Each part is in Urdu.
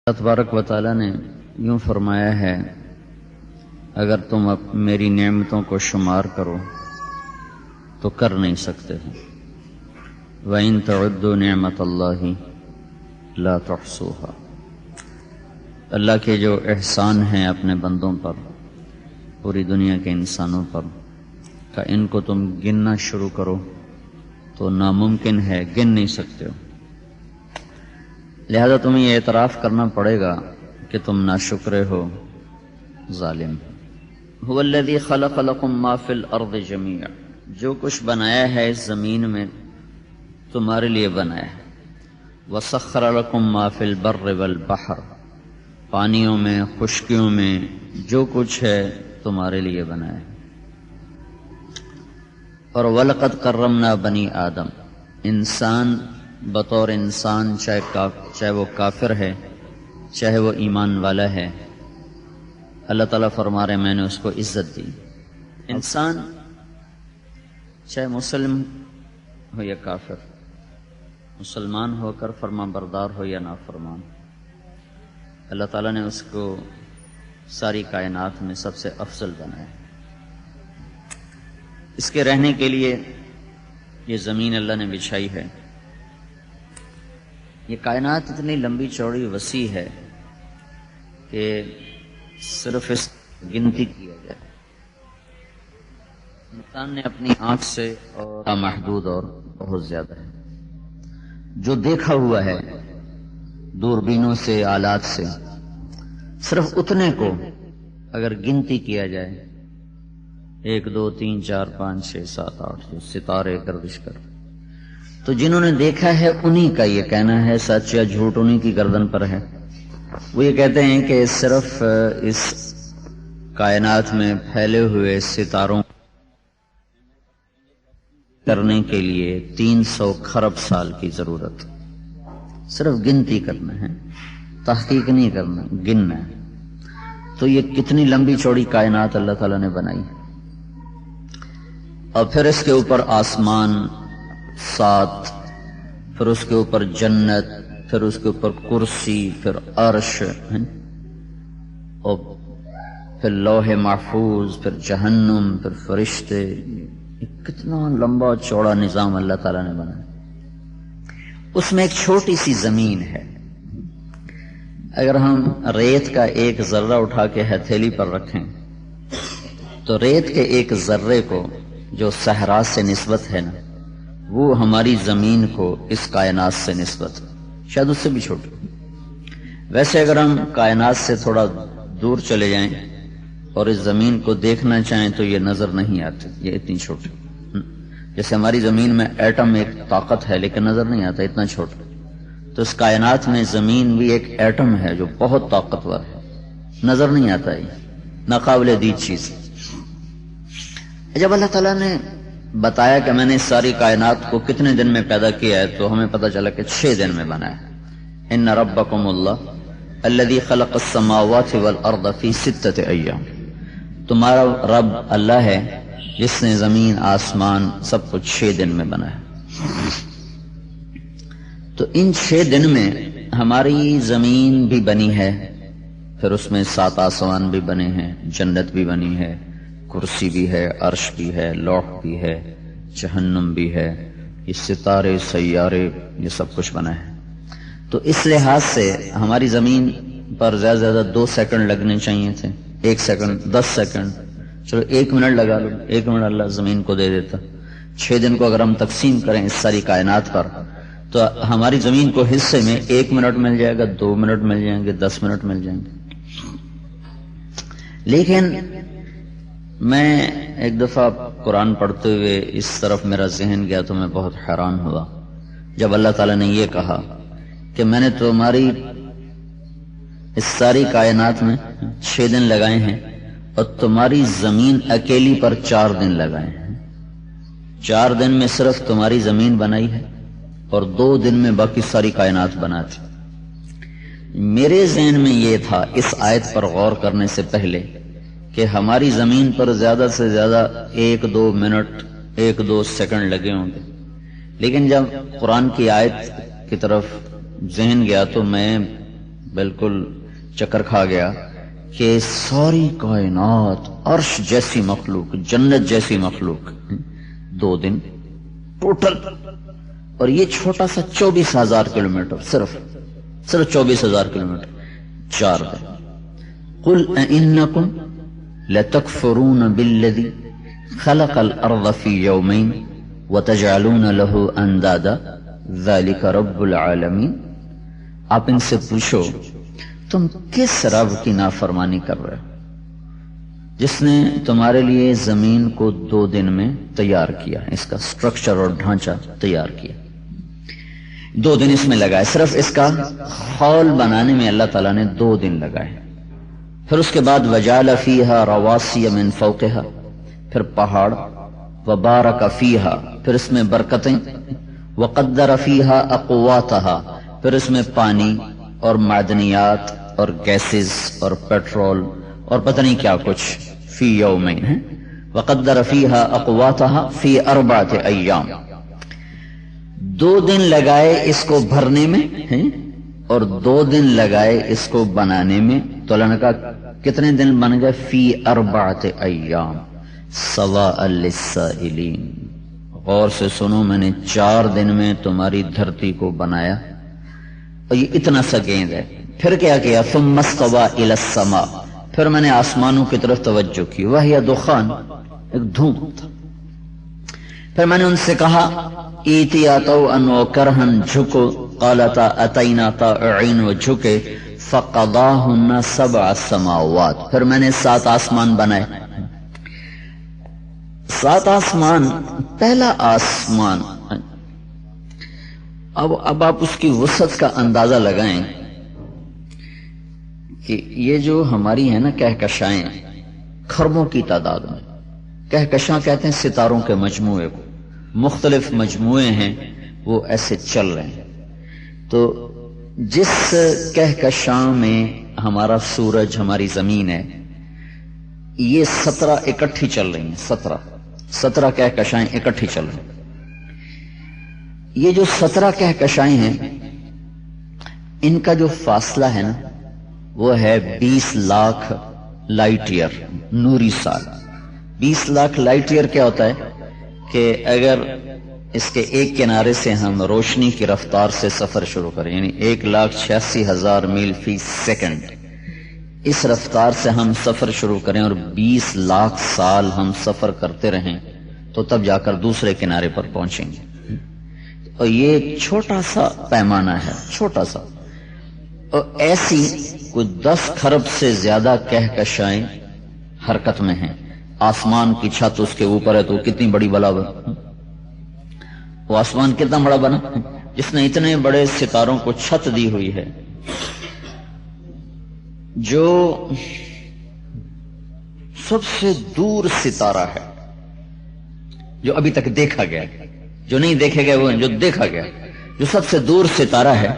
اللہ تبارک و تعالیٰ نے یوں فرمایا ہے، اگر تم میری نعمتوں کو شمار کرو تو کر نہیں سکتے ہو، وَإِن تَعُدُّوا نِعْمَةَ اللَّهِ لَا تُحْصُوهَا۔ اللہ کے جو احسان ہیں اپنے بندوں پر، پوری دنیا کے انسانوں پر، کہ ان کو تم گننا شروع کرو تو ناممکن ہے، گن نہیں سکتے ہو۔ لہذا تمہیں یہ اعتراف کرنا پڑے گا کہ تم ناشکرے ہو، ظالم۔ هو الذی خلق لکم ما فی الارض جمیعا، جو کچھ بنایا ہے اس زمین میں تمہارے لیے بنایا ہے۔ وسخر لکم ما فی البر والبحر، پانیوں میں، خشکیوں میں جو کچھ ہے تمہارے لیے بنایا ہے۔ اور وَلَقَدْ كَرَّمْنَا بَنِي آدم، انسان بطور انسان، چاہے وہ کافر ہے چاہے وہ ایمان والا ہے، اللہ تعالیٰ فرما رہے میں نے اس کو عزت دی۔ انسان چاہے مسلم ہو یا کافر، مسلمان ہو کر فرما بردار ہو یا نافرمان، اللہ تعالیٰ نے اس کو ساری کائنات میں سب سے افضل بنایا۔ اس کے رہنے کے لیے یہ زمین اللہ نے بچھائی ہے۔ یہ کائنات اتنی لمبی چوڑی وسیع ہے کہ صرف اس گنتی کیا جائے انسان نے اپنی آنکھ سے اور محدود اور بہت زیادہ ہے۔ جو دیکھا ہوا ہے دوربینوں سے، آلات سے، صرف اتنے کو اگر گنتی کیا جائے، 1 2 3 4 5 6 7 8 جو ستارے گردش کر، تو جنہوں نے دیکھا ہے انہی کا یہ کہنا ہے، سچ یا جھوٹ انہی کی گردن پر ہے۔ وہ یہ کہتے ہیں کہ صرف اس کائنات میں پھیلے ہوئے ستاروں کرنے کے لیے 300 کھرب سال کی ضرورت، صرف گنتی کرنا ہے، تحقیق نہیں کرنا، گننا ہے۔ تو یہ کتنی لمبی چوڑی کائنات اللہ تعالیٰ نے بنائی، اور پھر اس کے اوپر آسمان 7، پھر اس کے اوپر جنت، پھر اس کے اوپر کرسی، پھر عرش، اور پھر لوح محفوظ، پھر جہنم، پھر فرشتے۔ کتنا لمبا چوڑا نظام اللہ تعالیٰ نے بنایا۔ اس میں ایک چھوٹی سی زمین ہے، اگر ہم ریت کا ایک ذرہ اٹھا کے ہتھیلی پر رکھیں تو ریت کے ایک ذرے کو جو صحرا سے نسبت ہے نا، وہ ہماری زمین کو اس کائنات سے نسبت، شاید اس سے بھی چھوٹی۔ ویسے اگر ہم کائنات سے تھوڑا دور چلے جائیں اور اس زمین کو دیکھنا چاہیں تو یہ نظر نہیں آتی، یہ اتنی چھوٹی۔ جیسے ہماری زمین میں ایٹم ایک طاقت ہے لیکن نظر نہیں آتا، اتنا چھوٹا۔ تو اس کائنات میں زمین بھی ایک ایٹم ہے جو بہت طاقتور ہے، نظر نہیں آتا، یہ ناقابل دید چیز۔ جب اللہ تعالیٰ نے بتایا کہ میں نے اس ساری کائنات کو کتنے دن میں پیدا کیا ہے، تو ہمیں پتہ چلا کہ 6 دن میں بنایا ہے۔ ان ربکم اللہ الذی خلق السماوات والارض فی 6 ایام، تمہارا رب اللہ ہے جس نے زمین، آسمان سب کچھ 6 دن میں بنایا۔ تو ان 6 دن میں ہماری زمین بھی بنی ہے، پھر اس میں 7 آسمان بھی بنے ہیں، جنت بھی بنی ہے، کرسی بھی ہے، عرش بھی ہے، لوح بھی ہے، جہنم بھی ہے، یہ ستارے، سیارے، یہ سب کچھ بنا ہے۔ تو اس لحاظ سے ہماری زمین پر زیادہ سے زیادہ 2 سیکنڈ لگنے چاہیے تھے، 1 سیکنڈ، 10 سیکنڈ، چلو 1 منٹ لگا لو، 1 منٹ اللہ زمین کو دے دیتا۔ 6 دن کو اگر ہم تقسیم کریں اس ساری کائنات پر تو ہماری زمین کو حصے میں 1 منٹ مل جائے گا، 2 منٹ مل جائیں گے، 10 منٹ مل جائیں گے۔ لیکن میں ایک دفعہ قرآن پڑھتے ہوئے اس طرف میرا ذہن گیا تو میں بہت حیران ہوا، جب اللہ تعالیٰ نے یہ کہا کہ میں نے تمہاری اس ساری کائنات میں 6 دن لگائے ہیں اور تمہاری زمین اکیلی پر 4 دن لگائے ہیں۔ 4 دن میں صرف تمہاری زمین بنائی ہے اور 2 دن میں باقی ساری کائنات بنا تھی۔ میرے ذہن میں یہ تھا اس آیت پر غور کرنے سے پہلے کہ ہماری زمین پر زیادہ سے زیادہ 1 2 منٹ، 1 2 سیکنڈ لگے ہوں گے، لیکن جب قرآن کی آیت کی طرف ذہن گیا تو میں بالکل چکر کھا گیا کہ ساری کائنات، عرش جیسی مخلوق، جنت جیسی مخلوق 2 دن ٹوٹل، اور یہ چھوٹا سا 24,000 کلومیٹر، صرف 24,000 کلومیٹر 4 دن۔ قل اَإِنَّكُمْ لَتَكْفُرُونَ بِالَّذِي خَلَقَ الْأَرْضَ فِي يَوْمَيْنِ وَتَجْعَلُونَ لَهُ أَنْدَادًا ذَلِكَ رَبُّ الْعَالَمِينَ۔ آپ ان سے پوچھو تم کس رب کی نافرمانی کر رہے ہو جس نے تمہارے لیے زمین کو 2 دن میں تیار کیا، اس کا سٹرکچر اور ڈھانچہ تیار کیا، 2 دن اس میں لگائے، صرف اس کا خول بنانے میں اللہ تعالیٰ نے 2 دن لگائے۔ پھر اس کے بعد وَجَعَلَ فِيهَا رَوَاسِيَ مِن فَوْقِهَا، پھر پہاڑ، وَبَارَكَ فِيهَا، پھر اس میں برکتیں، وَقَدَّرَ فِيهَا أَقْوَاتَهَا، پھر اس میں پانی اور معدنیات اور گیسز اور پیٹرول اور پتہ نہیں کیا کچھ، فی یومین ہے، وقدر فیہا اقواتہا فی 4 ایام، 2 دن لگائے اس کو بھرنے میں اور 2 دن لگائے اس کو بنانے میں، تو اللہ نے کہا کتنے دن بن گئے؟ فی 4 ایام سواء للسائلین۔ غور سے سنو، میں نے 4 دن میں تمہاری دھرتی کو بنایا، اور یہ اتنا سا گیند ہے۔ پھر کیا کیا؟ ثم استوى الى السماء، پھر میں نے آسمانوں کی طرف توجہ کی، وہی دخان، ایک دھوپ تھا۔ پھر میں نے ان سے کہا ایتیا طوعا وکرہن، جھکو، قالتا اتینا طائعین، و جھکے، فقضاہن 7 سماوات، پھر میں نے 7 آسمان بنائے۔ 7 آسمان، پہلا آسمان، اب آپ اس کی وسعت کا اندازہ لگائیں کہ یہ جو ہماری ہے نا کہکشائیں، کھربوں کی تعداد میں، کہکشاں کہتے ہیں ستاروں کے مجموعے کو، مختلف مجموعے ہیں وہ ایسے چل رہے ہیں۔ تو جس کہکشاں میں ہمارا سورج، ہماری زمین ہے، یہ 17 اکٹھی چل رہی ہیں، 17 کہکشائیں اکٹھی چل رہی ہیں۔ یہ جو 17 کہکشائیں ہیں، ان کا جو فاصلہ ہے نا وہ ہے 20 لاکھ لائٹ ایئر، نوری سال۔ 20 لاکھ لائٹ ایئر کیا ہوتا ہے کہ اگر اس کے ایک کنارے سے ہم روشنی کی رفتار سے سفر شروع کریں، یعنی 1,86,000 میل فی سیکنڈ، اس رفتار سے ہم سفر شروع کریں اور 20 لاکھ سال ہم سفر کرتے رہیں تو تب جا کر دوسرے کنارے پر پہنچیں گے۔ اور یہ چھوٹا سا پیمانہ ہے، چھوٹا سا، اور ایسی کوئی 10 کھرب سے زیادہ کہکشائیں حرکت میں ہیں۔ آسمان کی چھت اس کے اوپر ہے تو کتنی بڑی بلا بنا، وہ آسمان کتنا بڑا بنا جس نے اتنے بڑے ستاروں کو چھت دی ہوئی ہے۔ جو سب سے دور ستارہ ہے جو ابھی تک دیکھا گیا، جو نہیں دیکھے گئے وہ جو دیکھا گیا، جو سب سے دور ستارہ ہے،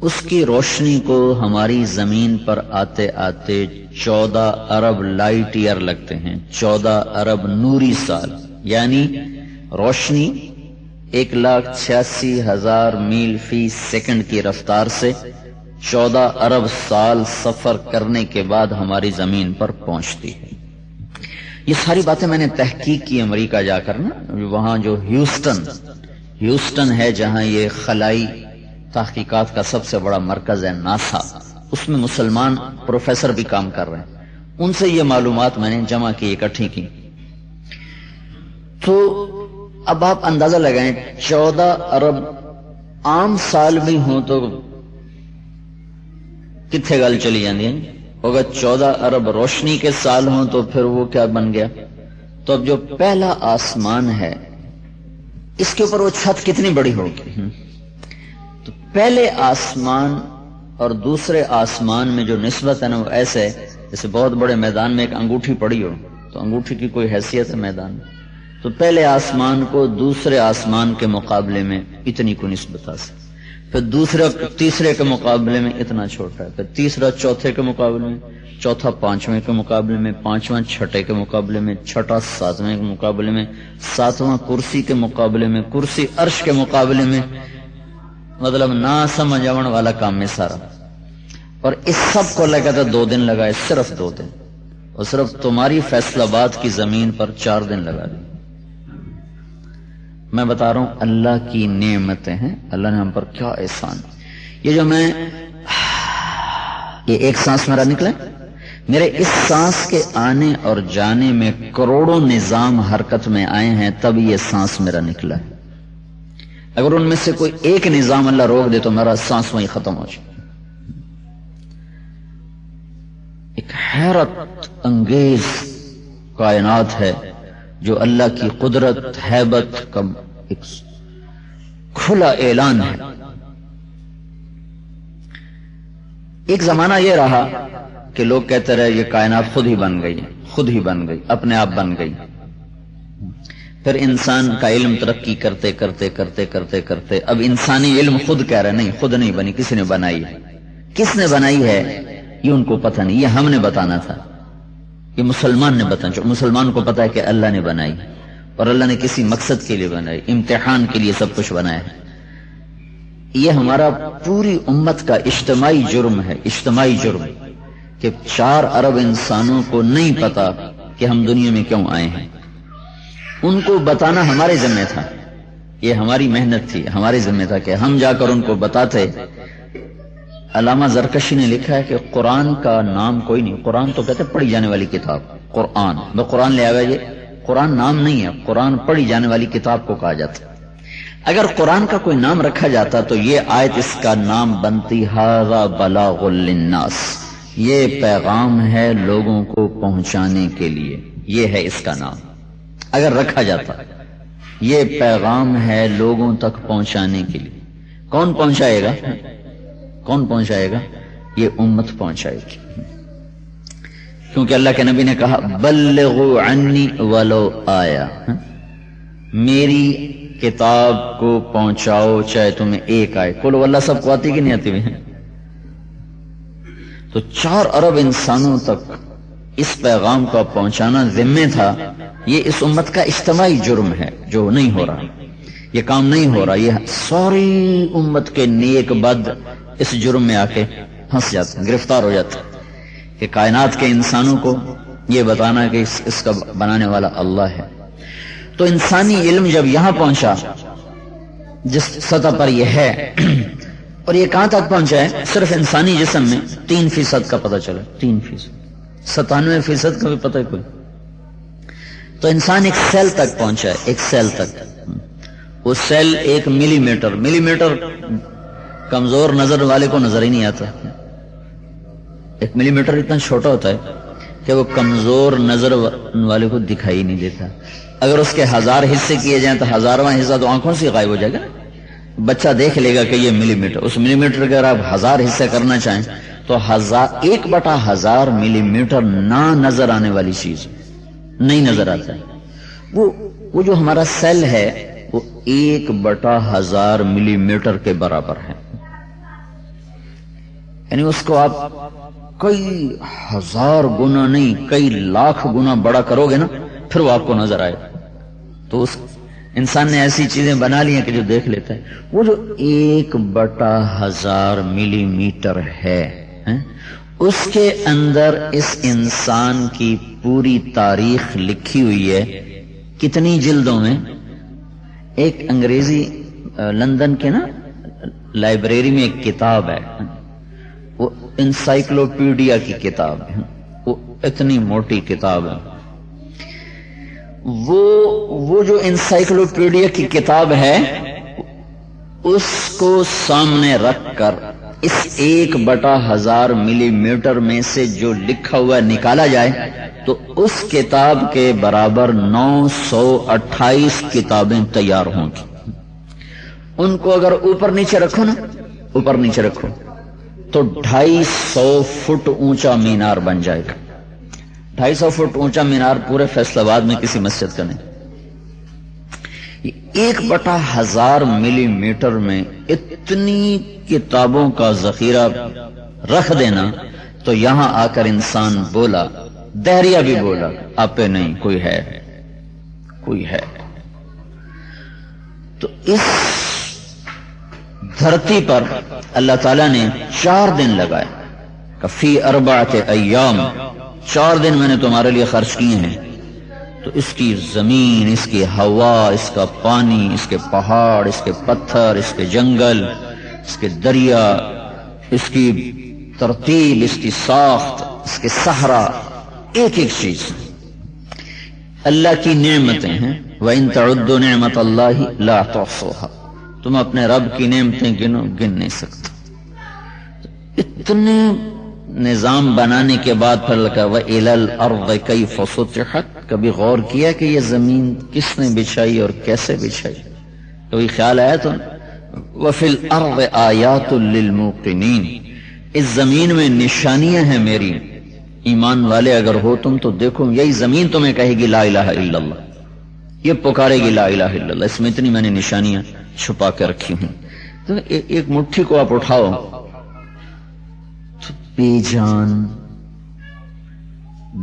اس کی روشنی کو ہماری زمین پر آتے آتے 14 ارب لائٹ ایئر لگتے ہیں، 14 ارب نوری سال، یعنی روشنی 1,86,000 میل فی سیکنڈ کی رفتار سے 14 ارب سال سفر کرنے کے بعد ہماری زمین پر پہنچتی ہے۔ یہ ساری باتیں میں نے تحقیق کی امریکہ جا کر نا، وہاں جو ہیوسٹن ہے جہاں یہ خلائی تحقیقات کا سب سے بڑا مرکز ہے، ناسا، اس میں مسلمان پروفیسر بھی کام کر رہے ہیں، ان سے یہ معلومات میں نے جمع کی، اکٹھی کی۔ تو اب آپ اندازہ لگائیں 14 ارب عام سال بھی ہوں تو کتنے گل چلی جاندی ہیں، اگر 14 ارب روشنی کے سال ہوں تو پھر وہ کیا بن گیا۔ تو اب جو پہلا آسمان ہے اس کے اوپر وہ چھت کتنی بڑی ہوگی، تو پہلے آسمان اور دوسرے آسمان میں جو نسبت ہے نا وہ ایسے ہے جیسے بہت بڑے میدان میں ایک انگوٹھی پڑی ہو، تو انگوٹھی کی کوئی حیثیت ہے میدان میں، تو پہلے آسمان کو دوسرے آسمان کے مقابلے میں اتنی کو نسبت حاصل، پھر دوسرا تیسرے کے مقابلے میں اتنا چھوٹا ہے، پھر تیسرا چوتھے کے مقابلے میں، چوتھا پانچویں کے مقابلے میں، پانچواں چھٹے کے مقابلے میں، چھٹا ساتویں کے مقابلے میں، ساتواں کرسی کے مقابلے میں، کرسی عرش کے مقابلے میں، مطلب نہ سمجھ آنے والا کام ہے سارا۔ اور اس سب کو اللہ کہتا 2 دن لگائے، صرف 2 دن، اور صرف تمہاری فیصل آباد کی زمین پر 4 دن لگا دی۔ میں بتا رہا ہوں اللہ کی نعمتیں ہیں، اللہ نے ہم پر کیا احسان۔ یہ جو میں یہ ایک سانس میرا نکلے، میرے اس سانس کے آنے اور جانے میں کروڑوں نظام حرکت میں آئے ہیں، تب یہ سانس میرا نکلا ہے۔ اگر ان میں سے کوئی ایک نظام اللہ روک دے تو میرا سانس وہیں ختم ہو جائے۔ ایک حیرت انگیز کائنات ہے جو اللہ کی قدرت ہیبت کا ایک کھلا اعلان ہے۔ ایک زمانہ یہ رہا کہ لوگ کہتے رہے یہ کائنات خود ہی بن گئی، خود ہی بن گئی، اپنے آپ بن گئی۔ پھر انسان کا علم ترقی کرتے کرتے کرتے کرتے کرتے اب انسانی علم خود کہہ رہا ہے نہیں، خود نہیں بنی، کسی نے بنائی ہے۔ کس نے بنائی ہے یہ ان کو پتہ نہیں، یہ ہم نے بتانا تھا، یہ مسلمان نے بتانا۔ مسلمان کو پتا ہے کہ اللہ نے بنائی، اور اللہ نے کسی مقصد کے لیے بنائی، امتحان کے لیے سب کچھ بنایا ہے۔ یہ ہمارا پوری امت کا اجتماعی جرم ہے، اجتماعی جرم، کہ 4 ارب انسانوں کو نہیں پتا کہ ہم دنیا میں کیوں آئے ہیں۔ ان کو بتانا ہمارے ذمہ تھا، یہ ہماری محنت تھی، ہمارے ذمہ تھا کہ ہم جا کر ان کو بتاتے۔ علامہ زرکشی نے لکھا ہے کہ قرآن کا نام کوئی نہیں، قرآن تو کہتے پڑھی جانے والی کتاب، قرآن میں قرآن لے آیا، یہ قرآن نام نہیں ہے، قرآن پڑھی جانے والی کتاب کو کہا جاتا۔ اگر قرآن کا کوئی نام رکھا جاتا تو یہ آیت اس کا نام بنتی ھذا بلاغ للناس، یہ پیغام ہے لوگوں کو پہنچانے کے لیے، یہ ہے اس کا نام۔ اگر رکھا جاتا یہ پیغام ہے لوگوں تک پہنچانے کے لیے، کون پہنچائے گا؟ کون پہنچائے گا؟ یہ امت پہنچائے گی، کیونکہ اللہ کے نبی نے کہا بلغوا عنی ولو آیا، میری کتاب کو پہنچاؤ چاہے تمہیں ایک آئے۔ قل واللہ سب کو آتی کہ نہیں آتی ہوئی؟ تو 4 ارب انسانوں تک اس پیغام کا پہنچانا ذمہ تھا۔ یہ اس امت کا اجتماعی جرم ہے جو نہیں ہو رہا، یہ کام نہیں ہو رہا۔ یہ ساری امت کے نیک بد اس جرم میں آ کے پھنس جاتے ہیں، گرفتار ہو جاتے ہیں، کہ کائنات کے انسانوں کو یہ بتانا کہ اس کا بنانے والا اللہ ہے۔ تو انسانی علم جب یہاں پہنچا جس سطح پر یہ ہے، اور یہ کہاں تک پہنچا ہے؟ صرف انسانی جسم میں 3% کا پتہ چلا، 3%، 97% کا بھی پتہ ہے کوئی؟ تو انسان ایک سیل تک پہنچا ہے، ایک سیل تک۔ وہ سیل 1 ملی میٹر کمزور نظر والے کو نظر ہی نہیں آتا۔ 1 ملی میٹر اتنا چھوٹا ہوتا ہے کہ وہ کمزور نظر والے کو دکھائی نہیں دیتا۔ اگر اس کے 1000 حصے کیے جائیں تو 1000واں حصہ تو آنکھوں سے غائب ہو جائے گا۔ بچہ دیکھ لے گا کہ یہ ملی میٹر، اس ملی میٹر کے اگر آپ 1000 حصے کرنا چاہیں تو 1/1000 ملی میٹر نہ نظر آنے والی چیز نہیں نظر آتا ہے۔ وہ جو ہمارا سیل ہے وہ 1/1000 ملی میٹر کے برابر ہے، یعنی اس کو آپ کئی 1000 گنا نہیں، کئی لاکھ گنا بڑا کرو گے نا، پھر وہ آپ کو نظر آئے۔ تو اس انسان نے ایسی چیزیں بنا لی ہیں کہ جو دیکھ لیتا ہے۔ وہ جو 1/1000 ملی میٹر ہے، اس کے اندر اس انسان کی پوری تاریخ لکھی ہوئی ہے۔ کتنی جلدوں میں؟ ایک انگریزی لندن کے نا لائبریری میں ایک کتاب ہے، وہ انسائکلوپیڈیا کی کتاب ہے، وہ اتنی موٹی کتاب ہے۔ وہ جو انسائکلوپیڈیا کی کتاب ہے اس کو سامنے رکھ کر اس 1/1000 ملی میٹر میں سے جو لکھا ہوا نکالا جائے تو اس کتاب کے برابر 928 کتابیں تیار ہوں گی۔ ان کو اگر اوپر نیچے رکھو نا، اوپر نیچے رکھو تو 250 فٹ اونچا مینار بن جائے گا۔ 250 فٹ اونچا مینار پورے فیصل آباد میں کسی مسجد کا نہیں۔ 1/1000 ملی میٹر میں اتنی کتابوں کا ذخیرہ رکھ دینا، تو یہاں آ کر انسان بولا، دہریہ بھی بولا، آپ پہ نہیں، کوئی ہے، کوئی ہے۔ تو اس دھرتی پر اللہ تعالیٰ نے 4 دن لگائے، فی اربعۃ ایام، 4 دن میں نے تمہارے لیے خرچ کیے ہیں، تو اس کی زمین، اس کی ہوا، اس کا پانی، اس کے پہاڑ، اس کے پتھر، اس کے جنگل، اس کے دریا، اس کی ترتیب، اس کی ساخت، اس کے صحرا، ایک ایک چیز اللہ کی نعمتیں ہیں۔ وَإِن تَعُدُّوا نِعْمَةَ اللَّهِ لَا تُحْصُوهَا، تم اپنے رب کی نعمتیں گنو، گن نہیں سکتے۔ اتنے نظام بنانے کے بعد پھر لکھا وَإِلَى الْأَرْضِ كَيْفَ سُطِحَتْ، کبھی غور کیا کہ یہ زمین کس نے بچھائی اور کیسے بچھائی؟ کبھی خیال آیا تو وَفِي الْأَرْضِ آيَاتٌ لِّلْمُوقِنِينَ، اس زمین میں نشانیاں ہیں میری، ایمان والے اگر ہو تم تو دیکھو، یہی زمین تمہیں کہے گی لا الہ الا اللہ، یہ پکارے گی لا الہ الا اللہ، اس میں اتنی میں نے نشانیاں چھپا کے رکھی ہوں۔ تو ایک مٹھی کو آپ اٹھاؤ تو بے جان،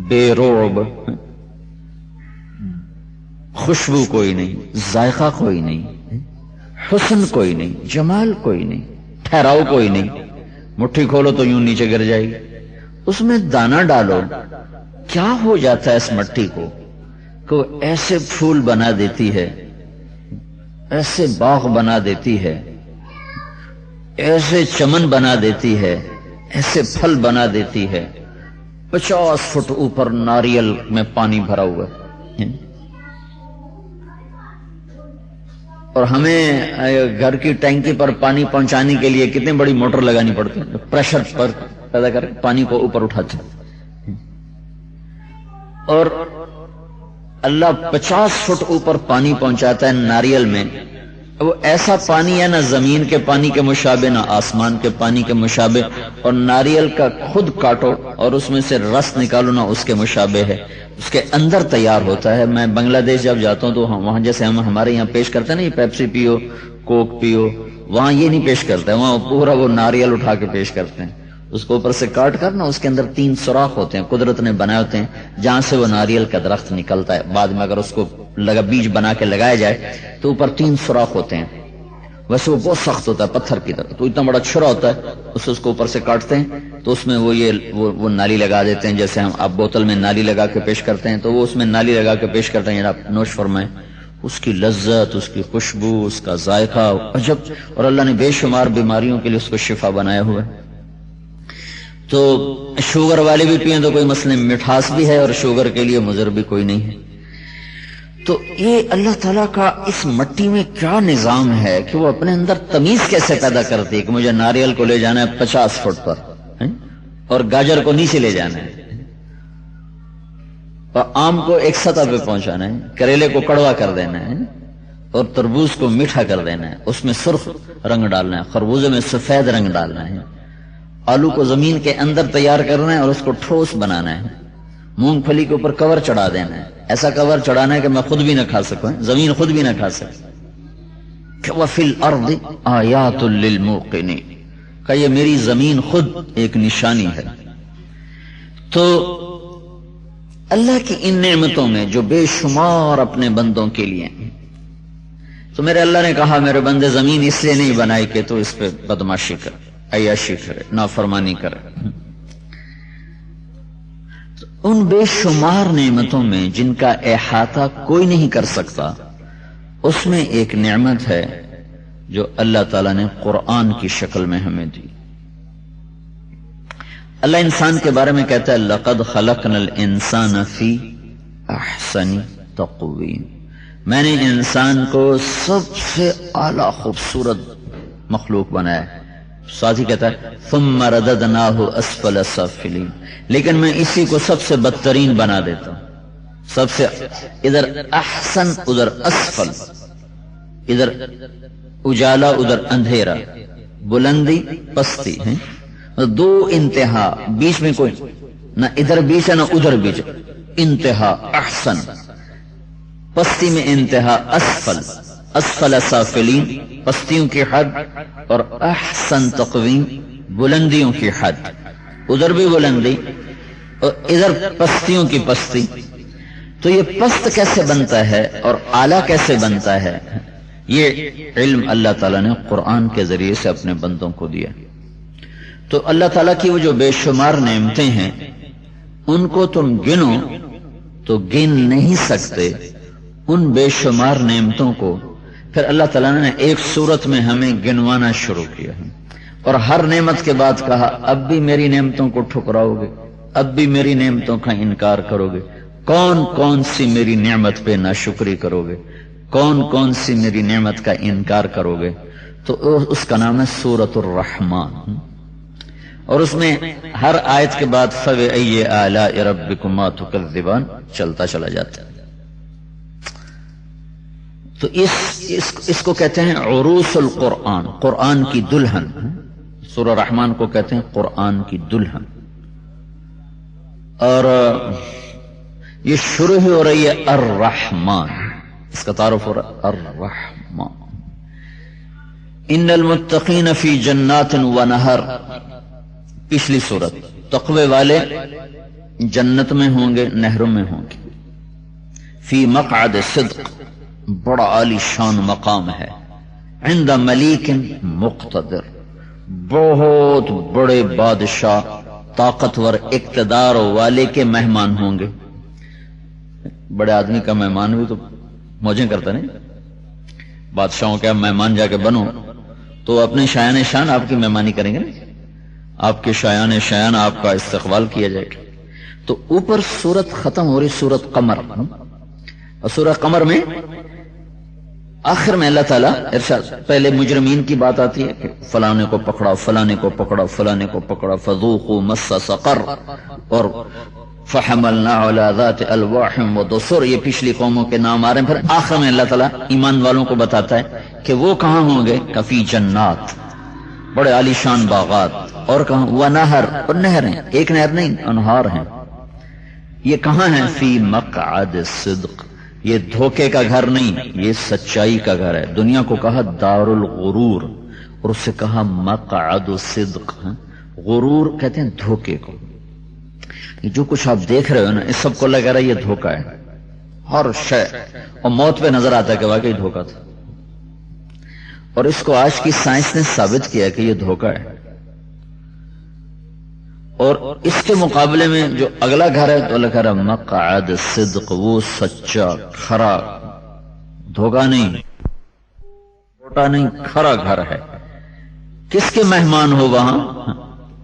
بے رعب، خوشبو کوئی نہیں، ذائقہ کوئی نہیں، حسن کوئی نہیں، جمال کوئی نہیں، ٹھہراؤ کوئی نہیں، مٹھی کھولو تو یوں نیچے گر جائے گی، اس میں دانہ ڈالو، کیا ہو جاتا ہے اس مٹی کو کہ وہ ایسے پھول بنا دیتی ہے، ایسے باغ بنا دیتی ہے، ایسے چمن بنا دیتی ہے، ایسے پھل بنا دیتی ہے، 50 فٹ اوپر ناریل میں پانی بھرا ہوا ہے، اور ہمیں گھر کی ٹینکی پر پانی پہنچانے کے لیے کتنی بڑی موٹر لگانی پڑتی ہے، پریشر پر پیدا کر پانی کو اوپر اٹھاتے ہیں، اور اللہ 50 فٹ اوپر پانی پہنچاتا ہے ناریل میں، وہ ایسا پانی ہے نہ زمین کے پانی کے مشابہ نہ آسمان کے پانی کے مشابہ، اور ناریل کا خود کاٹو اور اس میں سے رس نکالو نہ اس کے مشابہ ہے، اس کے اندر تیار ہوتا ہے۔ میں بنگلہ دیش جب جاتا ہوں تو وہاں جیسے ہم ہمارے یہاں پیش کرتے ہیں نا، یہ پیپسی پیو، کوک پیو، وہاں یہ نہیں پیش کرتے، وہاں پورا وہ ناریل اٹھا کے پیش کرتے ہیں، اس کو اوپر سے کاٹ کر نا اس کے اندر 3 سوراخ ہوتے ہیں، قدرت نے بنائے ہوتے ہیں، جہاں سے وہ ناریل کا درخت نکلتا ہے، بعد میں اگر اس کو بیج بنا کے لگایا جائے تو اوپر 3 سوراخ ہوتے ہیں، ویسے وہ بہت سخت ہوتا ہے پتھر کی طرح، تو اتنا بڑا چھرا ہوتا ہے، اس کو اوپر سے کاٹتے ہیں تو اس میں وہ نالی لگا دیتے ہیں، جیسے ہم آپ بوتل میں نالی لگا کے پیش کرتے ہیں تو وہ اس میں نالی لگا کے پیش کرتے ہیں، جناب نوش فرمائیں۔ اس کی لذت، اس کی خوشبو، اس کا ذائقہ عجب، اور اللہ نے بے شمار بیماریوں کے لیے اس کو شفا بنایا ہوا ہے۔ تو شوگر والے بھی پئیں تو کوئی مسئلہ، مٹھاس بھی ہے اور شوگر کے لیے مضر بھی کوئی نہیں ہے۔ تو یہ اللہ تعالیٰ کا اس مٹی میں کیا نظام ہے کہ وہ اپنے اندر تمیز کیسے پیدا کرتی ہے کہ مجھے ناریل کو لے جانا ہے 50 فٹ پر اور گاجر کو نیچے لے جانا ہے، اور آم کو ایک سطح پہ پہنچانا ہے، کریلے کو کڑوا کر دینا ہے، اور تربوز کو میٹھا کر دینا ہے، اس میں سرخ رنگ ڈالنا ہے، خربوزے میں سفید رنگ ڈالنا ہے، آلو کو زمین کے اندر تیار کرنا ہے اور اس کو ٹھوس بنانا ہے، مونگ پھلی کے اوپر کور چڑھا دینا ہے، ایسا کور چڑھانا ہے کہ میں خود بھی نہ کھا سکوں، زمین خود بھی نہ کھا سکے۔ وَفِي الْأَرْضِ آيَاتٌ لِّلْمُوقِنِينَ، کہ یہ میری زمین خود ایک نشانی ہے۔ تو اللہ کی ان نعمتوں میں جو بے شمار اپنے بندوں کے لیے ہیں، تو میرے اللہ نے کہا میرے بندے زمین اس لیے نہیں بنائی کہ تو اس پہ بدماشی کر، عیاشی کرے، نافرمانی کرے۔ ان بے شمار نعمتوں میں جن کا احاطہ کوئی نہیں کر سکتا، اس میں ایک نعمت ہے جو اللہ تعالیٰ نے قرآن کی شکل میں ہمیں دی۔ اللہ انسان کے بارے میں کہتا ہے لَقَدْ خَلَقْنَا الْإِنسَانَ فِي أَحْسَنِ تَقْوِيمٍ، میں نے انسان کو سب سے اعلیٰ خوبصورت مخلوق بنایا ہے۔ ساتھ ہی کہتا ہے ثُمَّ رَدَدْنَاهُ أَسْفَلَ سَافِلِينَ، لیکن میں اسی کو سب سے بدترین بنا دیتا ہوں، سب سے ادھر احسن ادھر اسفل، ادھر اجالا ادھر اندھیرا، بلندی پستی ہے، دو انتہا، بیچ میں کوئی نہ ادھر بیچ ہے نہ ادھر بیچ، انتہا احسن، پستی میں انتہا اسفل، اسفل سافلین پستیوں کی حد، اور احسن تقویم بلندیوں کی حد، ادھر بھی بلندی اور ادھر پستیوں کی پستی۔ تو یہ پست کیسے بنتا ہے اور اعلیٰ کیسے بنتا ہے، یہ علم اللہ تعالیٰ نے قرآن کے ذریعے سے اپنے بندوں کو دیا۔ تو اللہ تعالیٰ کی وہ جو بے شمار نعمتیں ہیں ان کو تم گنو تو گن نہیں سکتے ان بے شمار نعمتوں کو. پھر اللہ تعالیٰ نے ایک صورت میں ہمیں گنوانا شروع کیا ہے اور ہر نعمت کے بعد کہا اب بھی میری نعمتوں کو ٹھکراؤ گے, اب بھی میری نعمتوں کا انکار کرو گے, کون کون سی میری نعمت پہ ناشکری کرو گے, کون کون سی میری نعمت کا انکار کرو گے. تو اس کا نام ہے سورۃ الرحمن, اور اس میں ہر آیت کے بعد فَبِأَيِّ آلَاءِ رَبِّكُمَا تُكَذِّبَانِ چلتا چلا جاتا ہے. تو اس کو کہتے ہیں عروس القرآن, قرآن کی دلہن. سورہ رحمان کو کہتے ہیں قرآن کی دلہن. اور یہ شروع ہی ہو رہی ہے الرحمن, اس کا تعارف ہو رہا ہے الرحمن. ان المتقین فی جنات و نہر, پچھلی صورت. تقوی والے جنت میں ہوں گے, نہروں میں ہوں گے. فی مقعد صدق, بڑا عالی شان مقام ہے. عند ملیک مقتدر, بہت بڑے بادشاہ طاقتور اقتدار والے کے مہمان ہوں گے. بڑے آدمی کا مہمان بھی تو موجیں کرتا نہیں. بادشاہوں کے مہمان جا کے بنو تو اپنے شایان شان آپ کی مہمانی کریں گے, آپ کے شایان شایان آپ کا استقبال کیا جائے گا. تو اوپر سورت ختم ہو رہی سورت قمر, اور سورہ قمر میں آخر میں اللہ تعالیٰ ارشاد, پہلے مجرمین کی بات آتی ہے کہ فلانے کو پکڑا, فلانے کو پکڑا, فلانے کو پکڑا, فذوقوا مس سقر, اور فحملنا علی ذات الواح ودسر, یہ پچھلی قوموں کے نام آ رہے ہیں. پھر آخر میں اللہ تعالیٰ ایمان والوں کو بتاتا ہے کہ وہ کہاں ہوں گے, کفی جنات, بڑے عالی شان باغات, اور کہاں ونہر, اور نہریں, ایک نہر نہیں انہار ہیں. یہ کہاں ہیں, فی مقعد صدق, یہ دھوکے کا گھر نہیں, یہ سچائی کا گھر ہے. دنیا کو کہا دار الغرور, اور اس سے کہا مقعد صدق. غرور کہتے ہیں دھوکے کو. جو کچھ آپ دیکھ رہے ہو نا, اس سب کو لگ رہا ہے یہ دھوکا ہے, ہر شے, اور موت پہ نظر آتا ہے کہ واقعی دھوکا تھا. اور اس کو آج کی سائنس نے ثابت کیا کہ یہ دھوکا ہے. اور اس کے مقابلے میں جو اگلا گھر ہے تو اللہ کہہ رہا مقعد صدق, وہ سچا کھرا, دھوکا نہیں, چھوٹا نہیں, کھرا گھر ہے. کس کے مہمان ہو وہاں,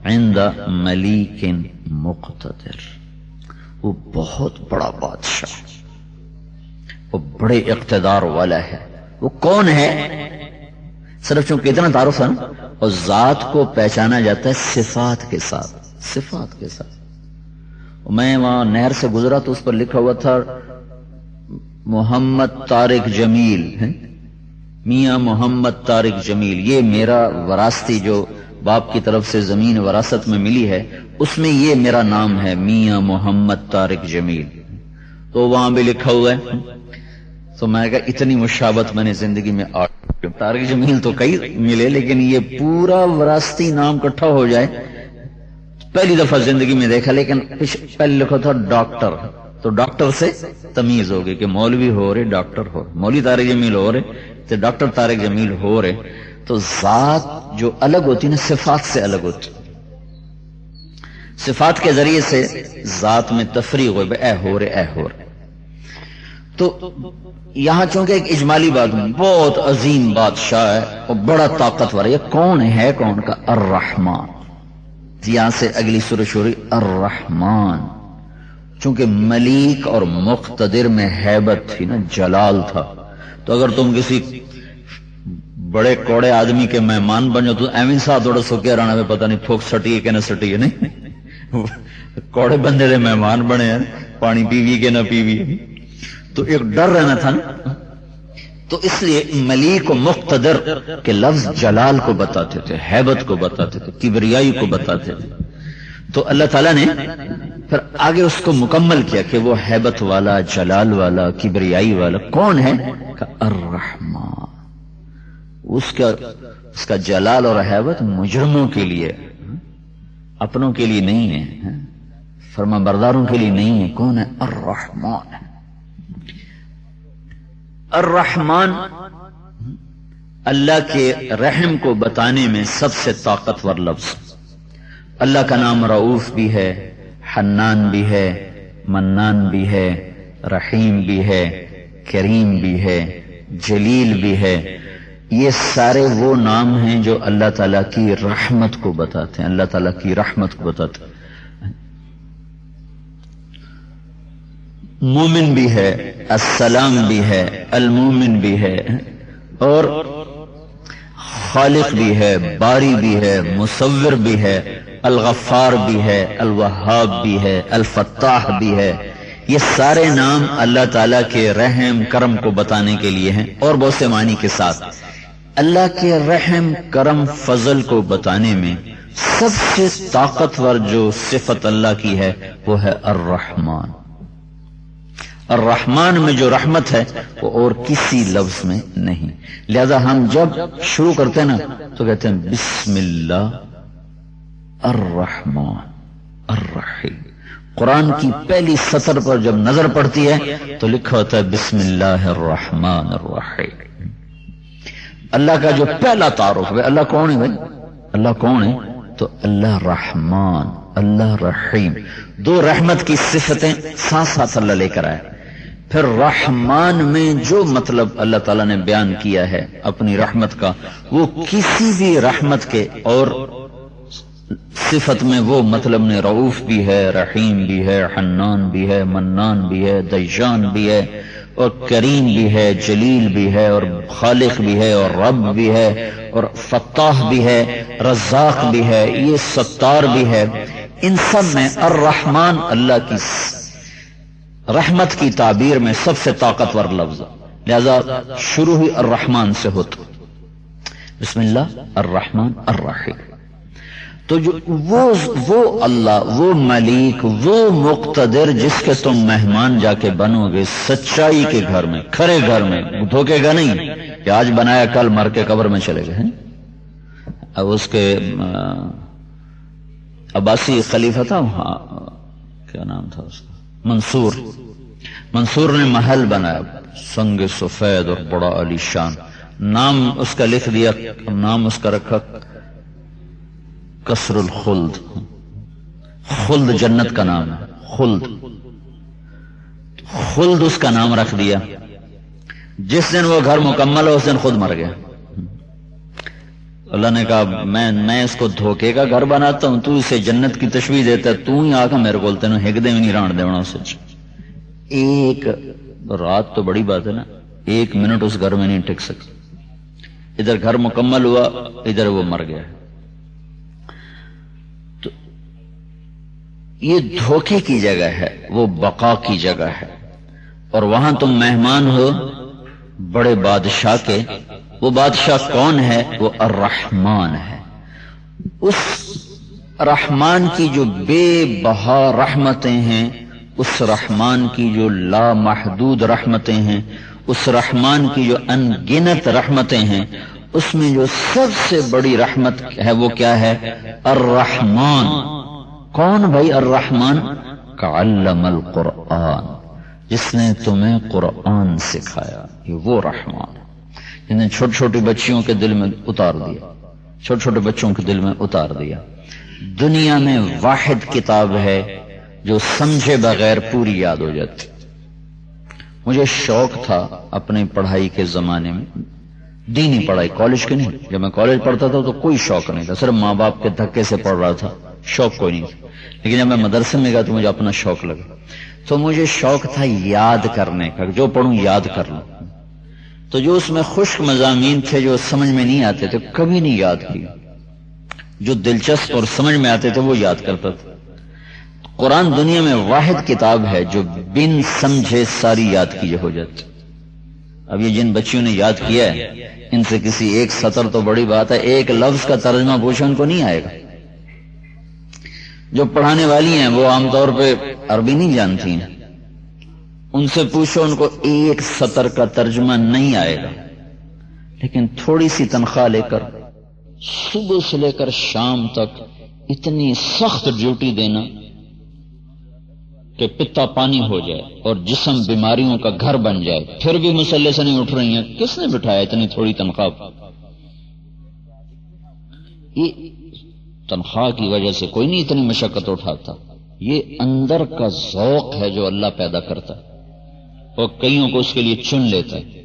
عند ملیک مقتدر, وہ بہت بڑا بادشاہ, وہ بڑے اقتدار والا ہے. وہ کون ہے, صرف چونکہ اتنا تعارف ہے نا, اور ذات کو پہچانا جاتا ہے صفات کے ساتھ, صفات کے ساتھ. میں وہاں نہر سے گزرا تو اس پر لکھا ہوا تھا محمد طارق جمیل, میاں محمد طارق جمیل. یہ میرا وراثتی جو باپ کی طرف سے زمین وراثت میں ملی ہے, اس میں یہ میرا نام ہے, میاں محمد طارق جمیل. تو وہاں بھی لکھا ہوا ہے. تو میں کہا اتنی مشابت میں نے زندگی میں طارق جمیل تو کئی ملے, لیکن یہ پورا وراثتی نام اکٹھا ہو جائے پہلی دفعہ زندگی میں دیکھا. لیکن پہلے لکھا تھا ڈاکٹر, تو ڈاکٹر سے تمیز ہوگی کہ مولوی ہو رہے, ڈاکٹر ہو رہے, مولوی طارق جمیل ہو رہے تو ڈاکٹر طارق جمیل ہو رہے. تو ذات جو الگ ہوتی ہے نا, صفات سے الگ ہوتی. صفات کے ذریعے سے ذات میں تفریق ہوئے, اے ہو رہے, اے ہو رہے. تو یہاں چونکہ ایک اجمالی بات, بہت عظیم بادشاہ ہے اور بڑا طاقتور ہے. یہ کون ہے, کون کا, الرحمن. یہاں سے اگلی سورہ شروع, الرحمن. چونکہ ملیک اور مقتدر میں ہیبت تھی نا, جلال تھا. تو اگر تم کسی بڑے کوڑے آدمی کے مہمان بن جاؤ تو ایویں ساتھ تھوڑا سو کے رہنا, پتہ نہیں تھوک سٹی ہے کہ نہ سٹی ہے. نہیں, کوڑے بندے دے مہمان بنے ہیں, پانی پیوی کہ نہ پیوی, تو ایک ڈر رہنا تھا نا. تو اس لیے ملیک و مقتدر کے لفظ جلال کو بتاتے تھے, ہیبت کو بتاتے تھے, کبریائی کو بتاتے تھے. تو اللہ تعالیٰ نے پھر آگے اس کو مکمل کیا کہ وہ ہیبت والا, جلال والا, کبریائی والا کون ہے, کہ الرحمن. اس کا جلال اور ہیبت مجرموں کے لیے, اپنوں کے لیے نہیں ہے, فرما برداروں کے لیے نہیں ہے. کون ہے, الرحمن. الرحمن اللہ کے رحم کو بتانے میں سب سے طاقتور لفظ. اللہ کا نام رؤوف بھی ہے، حنان بھی ہے، منان بھی ہے، رحیم بھی ہے، کریم بھی ہے، جلیل بھی ہے۔ یہ سارے وہ نام ہیں جو اللہ تعالیٰ کی رحمت کو بتاتے ہیں، اللہ تعالیٰ کی رحمت کو بتاتے ہیں۔ مومن بھی ہے، السلام بھی ہے، المومن بھی ہے، اور خالق بھی ہے، باری بھی ہے، مصور بھی ہے، الغفار بھی ہے، الوہاب بھی ہے، الفتاح بھی ہے۔ یہ سارے نام اللہ تعالیٰ کے رحم کرم کو بتانے کے لیے ہیں، اور بہت سے معنی کے ساتھ۔ اللہ کے رحم کرم فضل کو بتانے میں سب سے طاقتور جو صفت اللہ کی ہے وہ ہے الرحمن۔ الرحمن میں جو رحمت ہے وہ اور کسی لفظ میں نہیں، لہذا ہم جب شروع کرتے ہیں نا تو کہتے ہیں بسم اللہ الرحمن الرحیم۔ قرآن کی پہلی سطر پر جب نظر پڑتی ہے تو لکھا ہوتا ہے بسم اللہ الرحمن الرحیم۔ اللہ کا جو پہلا تعارف ہے، اللہ کون ہے بھائی؟ اللہ کون ہے؟ تو اللہ رحمان، اللہ رحیم، دو رحمت کی صفتیں ساتھ ساتھ اللہ لے کر آئے۔ پھر رحمان میں جو مطلب اللہ تعالیٰ نے بیان کیا ہے اپنی رحمت کا، وہ کسی بھی رحمت کے اور صفت میں وہ مطلب نے رؤوف بھی ہے، رحیم بھی ہے، حنان بھی ہے، منان بھی ہے، دیان بھی ہے، اور کریم بھی ہے، جلیل بھی ہے، اور خالق بھی ہے، اور رب بھی ہے، اور فتاح بھی ہے، رزاق بھی ہے، یہ ستار بھی ہے۔ ان سب میں الرحمن اللہ کی رحمت کی تعبیر میں سب سے طاقتور لفظ، لہذا شروع ہی الرحمن سے ہوتا۔ بسم اللہ الرحمن الرحیم۔ تو جو وہ اللہ، وہ ملیک، وہ مقتدر جس کے تم مہمان جا کے بنو گے سچائی کے گھر میں، کھرے گھر میں، دھوکے گا نہیں کہ آج بنایا کل مر کے قبر میں چلے گئے۔ اب اس کے عباسی خلیفہ تھا وہاں، کیا نام تھا اس کا، منصور نے محل بنایا سنگ سفید اور بڑا علی شان، نام اس کا لکھ دیا، نام اس کا رکھا قصر الخلد۔ خلد جنت کا نام ہے، خلد اس کا نام رکھ دیا۔ جس دن وہ گھر مکمل ہو اس دن خود مر گیا۔ اللہ نے کہا میں اس کو دھوکے کا گھر بناتا ہوں، تو اسے جنت کی تشبیہ دیتا ہے، تو ہی آکا میرے کو تینوں ہک دے نہیں ران دے ہونا اسے۔ ایک رات تو بڑی بات ہے نا، ایک منٹ اس گھر میں نہیں ٹک سکتا۔ ادھر گھر مکمل ہوا، ادھر وہ مر گیا۔ تو یہ دھوکے کی جگہ ہے، وہ بقا کی جگہ ہے، اور وہاں تم مہمان ہو بڑے بادشاہ کے۔ وہ بادشاہ کون ہے؟ وہ الرحمن ہے۔ اس رحمان کی جو بے بہا رحمتیں ہیں، اس رحمان کی جو لامحدود رحمتیں ہیں، اس رحمان کی جو ان گنت رحمتیں ہیں، اس میں جو سب سے بڑی رحمت ہے وہ کیا ہے؟ الرحمن۔ کون بھائی الرحمن؟ کعلم القرآن، جس نے تمہیں قرآن سکھایا، یہ وہ رحمان جن نے چھوٹی چھوٹی بچیوں کے دل میں اتار دیا، چھوٹے چھوٹے بچوں کے دل میں اتار دیا۔ دنیا میں واحد کتاب ہے جو سمجھے بغیر پوری یاد ہو جاتی۔ مجھے شوق تھا اپنی پڑھائی کے زمانے میں، دینی پڑھائی، کالج کی نہیں۔ جب میں کالج پڑھتا تھا تو کوئی شوق نہیں تھا، صرف ماں باپ کے دھکے سے پڑھ رہا تھا، شوق کوئی نہیں تھا۔ لیکن جب میں مدرسے میں گیا تو مجھے اپنا شوق لگا، تو مجھے شوق تھا یاد کرنے کا، جو پڑھوں یاد کر لوں۔ تو جو اس میں خشک مضامین تھے جو سمجھ میں نہیں آتے تھے کبھی نہیں یاد کیا، جو دلچسپ اور سمجھ میں آتے تھے وہ یاد کرتا تھا۔ قرآن دنیا میں واحد کتاب ہے جو بن سمجھے ساری یاد کی ہو جاتی۔ اب یہ جن بچیوں نے یاد کیا ہے ان سے کسی ایک سطر تو بڑی بات ہے، ایک لفظ کا ترجمہ پوچھو ان کو نہیں آئے گا۔ جو پڑھانے والی ہیں وہ عام طور پہ عربی نہیں جانتی ہیں، ان سے پوچھو ان کو ایک سطر کا ترجمہ نہیں آئے گا، لیکن تھوڑی سی تنخواہ لے کر صبح سے لے کر شام تک اتنی سخت ڈیوٹی دینا کہ پتا پانی ہو جائے اور جسم بیماریوں کا گھر بن جائے، پھر بھی مسلح سے نہیں اٹھ رہی ہیں، کس نے بٹھایا اتنی تھوڑی تنخواہ؟ یہ تنخواہ کی وجہ سے کوئی نہیں اتنی مشقت اٹھاتا، یہ اندر کا ذوق ہے جو اللہ پیدا کرتا ہے اور کئیوں کو اس کے لیے چن لیتا ہے۔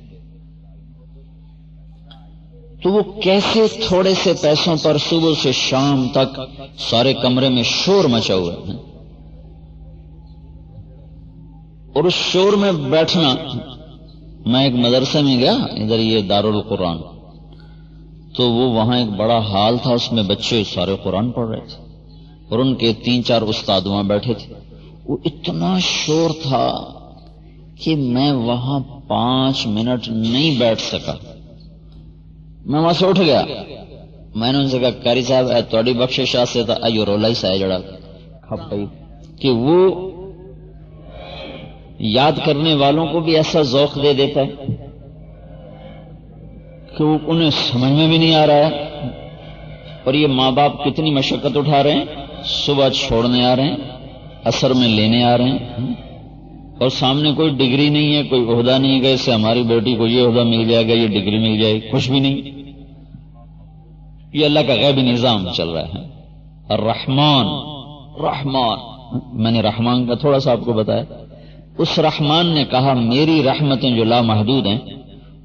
تو وہ کیسے تھوڑے سے پیسوں پر صبح سے شام تک سارے کمرے میں شور مچا ہوا ہے، اور اس شور میں بیٹھنا۔ میں ایک مدرسے میں گیا، ادھر یہ دارالقرآن، تو وہ وہاں ایک بڑا ہال تھا، اس میں بچے سارے قرآن پڑھ رہے تھے اور ان کے 3-4 استاد وہاں بیٹھے تھے۔ وہ اتنا شور تھا کہ میں وہاں 5 منٹ نہیں بیٹھ سکا، میں وہاں سے اٹھ گیا۔ میں نے ان سے کہا قاری صاحب اے تھوڑی بخشش سے تھا ایو رولا ہی سا جڑا کھپ گئی کہ وہ یاد کرنے والوں کو بھی ایسا ذوق دے دیتا ہے کہ وہ انہیں سمجھ میں بھی نہیں آ رہا ہے۔ اور یہ ماں باپ کتنی مشقت اٹھا رہے ہیں، صبح چھوڑنے آ رہے ہیں، عصر میں لینے آ رہے ہیں، اور سامنے کوئی ڈگری نہیں ہے، کوئی عہدہ نہیں ہے، اس سے ہماری بیٹی کو یہ عہدہ مل جائے گا، یہ ڈگری مل جائے گی، کچھ بھی نہیں۔ یہ اللہ کا غیبی نظام چل رہا ہے۔ الرحمن، رحمان، میں نے رحمان کا تھوڑا سا آپ کو بتایا۔ اس رحمان نے کہا میری رحمتیں جو لامحدود ہیں،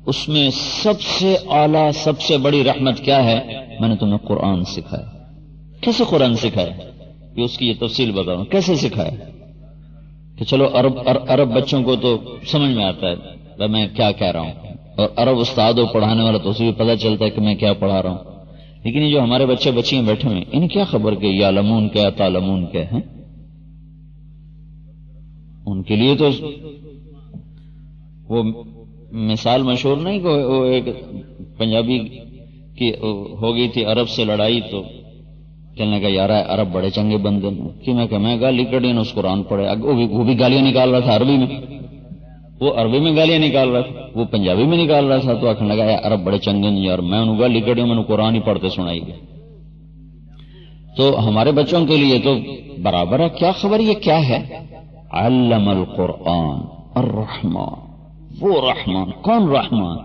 اس میں سب سے اعلیٰ سب سے بڑی رحمت کیا ہے؟ میں نے تمہیں قرآن سکھایا۔ کیسے قرآن سکھایا؟ یہ اس کی یہ تفصیل بتاؤں کیسے سکھایا کہ چلو عرب بچوں کو تو سمجھ میں آتا ہے میں کیا کہہ رہا ہوں، اور عرب استاد و پڑھانے والا تو اسے بھی پتہ چلتا ہے کہ میں کیا پڑھا رہا ہوں، لیکن یہ جو ہمارے بچے بچیاں بیٹھے ہوئے انہیں کیا خبر کہ یعلمون کیا تعلمون کیا ہے؟ ان کے لیے تو وہ مثال مشہور نہیں کہ وہ ایک پنجابی کی ہو گئی تھی عرب سے لڑائی، تو کہنے کا یار عرب بڑے چنگے بندے کہ میں گالی کڑی نے اس قرآن پڑھے، وہ بھی گالیاں نکال رہا تھا عربی میں، وہ عربی میں گالیاں نکال رہا تھا، وہ پنجابی میں نکال رہا تھا، تو آخر لگا عرب بڑے چنگے نہیں یار، میں انہوں گالی کڑی میں نے قرآن ہی پڑھتے سنائی گئی۔ تو ہمارے بچوں کے لیے تو برابر ہے، کیا خبر یہ کیا ہے؟ علم القرآن الرحمن، وہ رحمان، کون رحمان؟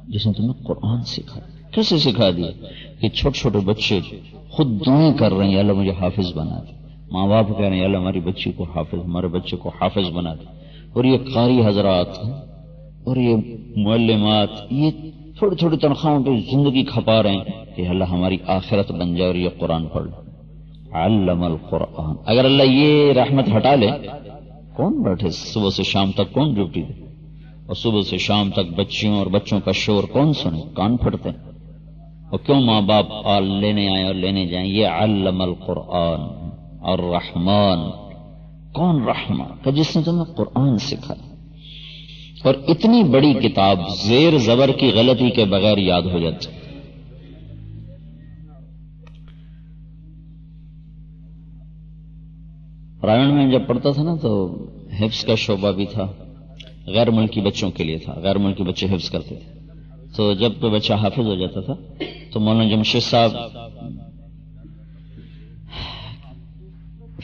جس نے تمہیں قرآن سکھا۔ کیسے سکھا دیا؟ کہ چھوٹے چھوٹے بچے خود دعائیں کر رہے ہیں اللہ مجھے حافظ بنا دے، ماں باپ کہہ رہے ہیں اللہ ہماری بچی کو حافظ، ہمارے بچے کو حافظ بنا دے، اور یہ قاری حضرات اور یہ معلمات یہ تھوڑی تھوڑی تنخواہوں پہ زندگی کھپا رہے ہیں کہ اللہ ہماری آخرت بن جائے اور یہ قرآن پڑھ لے۔ علم القرآن۔ اگر اللہ یہ رحمت ہٹا لے کون بیٹھے صبح سے شام تک، کون ڈیوٹی دے؟ اور صبح سے شام تک بچیوں اور بچوں کا شور کون سنے؟ کان پھٹتے ہیں۔ اور کیوں ماں باپ لینے آئے اور لینے جائیں؟ یہ علم القرآن الرحمن، کون رحمان کہ جس نے تمہیں قرآن سکھایا۔ اور اتنی بڑی کتاب زیر زبر کی غلطی کے بغیر یاد ہو جاتی۔ رائن میں جب پڑھتا تھا نا تو حفظ کا شعبہ بھی تھا، غیر ملکی بچوں کے لیے تھا، غیر ملکی بچے حفظ کرتے تھے۔ تو جب کوئی بچہ حافظ ہو جاتا تھا تو مولانا جمشید صاحب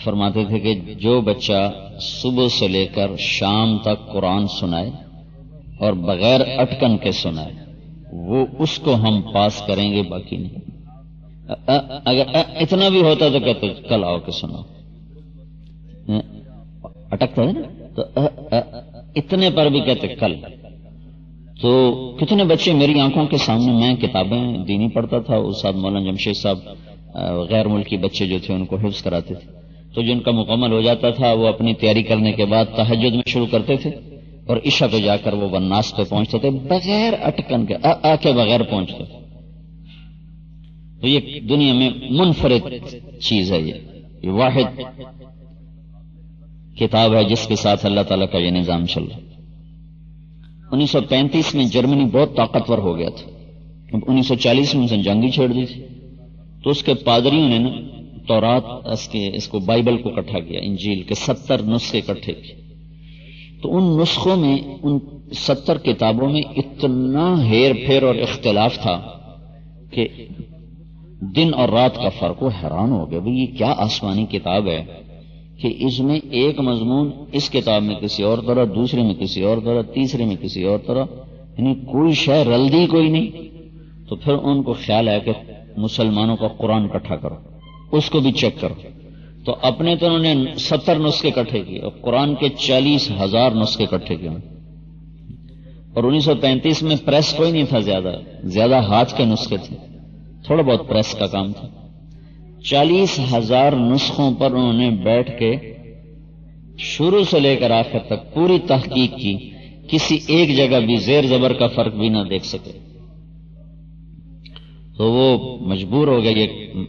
فرماتے تھے کہ جو بچہ صبح سے لے کر شام تک قرآن سنائے اور بغیر اٹکن کے سنائے وہ اس کو ہم پاس کریں گے، باقی نہیں۔ اگر اتنا بھی ہوتا تو کہتے کل آؤ کے سناؤ، اٹکتا ہے نا تو اتنے پر بھی کہتے کل۔ تو کتنے بچے میری آنکھوں کے سامنے، میں کتابیں دینی پڑھتا تھا، استاد مولانا جمشید صاحب غیر ملکی بچے جو تھے ان کو حفظ کراتے تھے، تو جن کا مکمل ہو جاتا تھا وہ اپنی تیاری کرنے کے بعد تہجد میں شروع کرتے تھے اور عشاء پہ جا کر وہ والناس پہ پہنچتے تھے بغیر اٹکن کے، کے بغیر پہنچتے۔ تو یہ دنیا میں منفرد چیز ہے، یہ واحد کتاب ہے جس کے ساتھ اللہ تعالیٰ کا یہ نظام چل رہا ہے۔ 1935 میں جرمنی بہت طاقتور ہو گیا تھا، 1940 میں اس نے جنگ ہی چھیڑ دی تھی، تو اس کے پادریوں نے نا تورات اس کو بائبل کو اکٹھا کیا، انجیل کے 70 نسخے اکٹھے کیے۔ تو ان نسخوں میں، ان 70 کتابوں میں اتنا ہیر پھیر اور اختلاف تھا کہ دن اور رات کا فرق، وہ حیران ہو گیا بھئی یہ کیا آسمانی کتاب ہے کہ اس میں ایک مضمون اس کتاب میں کسی اور طرح، دوسرے میں کسی اور طرح، تیسرے میں کسی اور طرح، یعنی کوئی شے رلدی کوئی نہیں۔ تو پھر ان کو خیال ہے کہ مسلمانوں کا قرآن اکٹھا کرو، اس کو بھی چیک کرو. تو اپنے تو انہوں نے 70 نسخے اکٹھے کیے اور قرآن کے 40,000 نسخے اکٹھے کیے. اور 1935 میں پریس کوئی نہیں تھا، زیادہ ہاتھ کے نسخے تھے، تھوڑا بہت پریس کا کام تھا. 40,000 نسخوں پر انہوں نے بیٹھ کے شروع سے لے کر آخر تک پوری تحقیق کی، کسی ایک جگہ بھی زیر زبر کا فرق بھی نہ دیکھ سکے. تو وہ مجبور ہو گیا یہ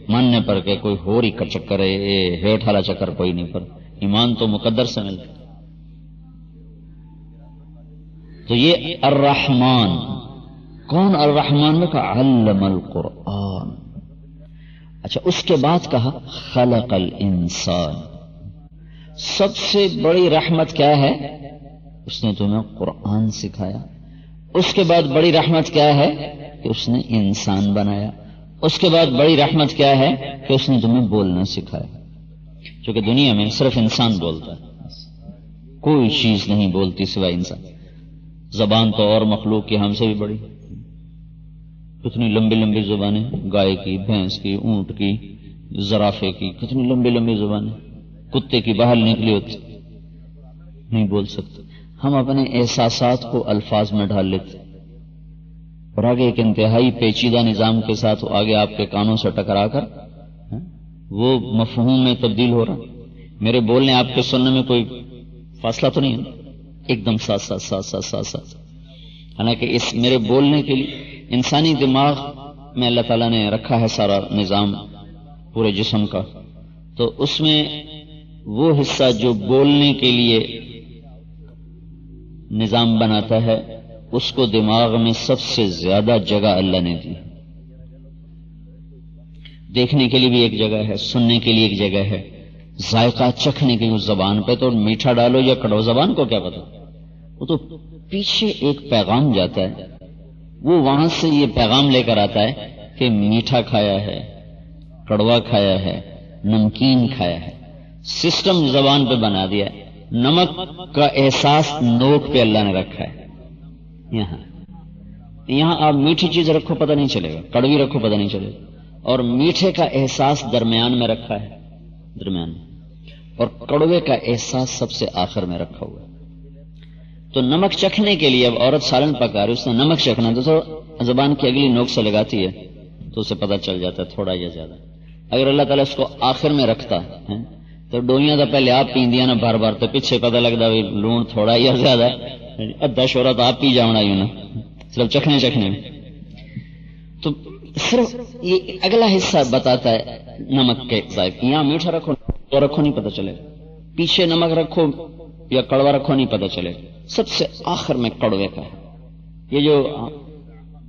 ماننے پر کہ کوئی ہو رہی کا چکر ہے، یہ ہیٹ والا چکر کوئی نہیں، پر ایمان تو مقدر سے ملتا. تو یہ الرحمن، کون الرحمن میں کہا علم القرآن. اچھا اس کے بعد کہا خلق الانسان. سب سے بڑی رحمت کیا ہے؟ اس نے تمہیں قرآن سکھایا. اس کے بعد بڑی رحمت کیا ہے کہ اس نے انسان بنایا. اس کے بعد بڑی رحمت کیا ہے کہ اس نے تمہیں بولنا سکھایا. کیونکہ دنیا میں صرف انسان بولتا ہے، کوئی چیز نہیں بولتی سوائے انسان. زبان تو اور مخلوق کی ہم سے بھی بڑی، کتنی لمبی لمبی زبانیں، گائے کی، بھینس کی، اونٹ کی، زرافے کی، کتنی لمبی لمبی زبانیں. کتے کی باہر نکلی ہوتی، نہیں بول سکتے. ہم اپنے احساسات کو الفاظ میں ڈال لیتے اور آگے ایک انتہائی پیچیدہ نظام کے ساتھ آگے آپ کے کانوں سے ٹکرا کر وہ مفہوم میں تبدیل ہو رہا. میرے بولنے آپ کے سننے میں کوئی فاصلہ تو نہیں ہے، ایک دم ساتھ ساتھ ساتھ ساتھ ساتھ ساتھ. حالانکہ اس میرے بولنے کے لیے انسانی دماغ میں اللہ تعالیٰ نے رکھا ہے سارا نظام پورے جسم کا. تو اس میں وہ حصہ جو بولنے کے لیے نظام بناتا ہے، اس کو دماغ میں سب سے زیادہ جگہ اللہ نے دی. دیکھنے کے لیے بھی ایک جگہ ہے، سننے کے لیے ایک جگہ ہے، ذائقہ چکھنے کے لیے زبان پہ تو میٹھا ڈالو یا کڑوا، زبان کو کیا پتا، وہ تو پیچھے ایک پیغام جاتا ہے، وہ وہاں سے یہ پیغام لے کر آتا ہے کہ میٹھا کھایا ہے، کڑوا کھایا ہے، نمکین کھایا ہے. سسٹم زبان پہ بنا دیا ہے. نمک کا احساس نوک پہ اللہ نے رکھا ہے. یہاں آپ میٹھی چیز رکھو پتہ نہیں چلے گا، کڑوی رکھو پتہ نہیں چلے گا. اور میٹھے کا احساس درمیان میں رکھا ہے، درمیان میں، اور کڑوے کا احساس سب سے آخر میں رکھا ہوا ہے. تو نمک چکھنے کے لیے اب عورت سالن پکا رہی، اس نے نمک چکھنا تو زبان کی اگلی نوک سے لگاتی ہے تو اسے پتہ چل جاتا ہے تھوڑا یا زیادہ. اگر اللہ تعالیٰ اس کو آخر میں رکھتا ہے تو ڈوئیاں تو پہلے آپ پیندیاں نا بار بار، تو پیچھے پتہ لگتا ہے لون تھوڑا یا زیادہ، ادھا شورا تو آپ پی جاؤنا یوں نا، صرف چکھنے میں. تو صرف یہ اگلا حصہ بتاتا ہے نمک کے ذائقے. یہاں میٹھا رکھو تو رکھو نہیں پتہ چلے، پیچھے نمک رکھو یا کڑوا رکھو نہیں پتہ چلے. سب سے آخر میں کڑوے کا ہے. یہ جو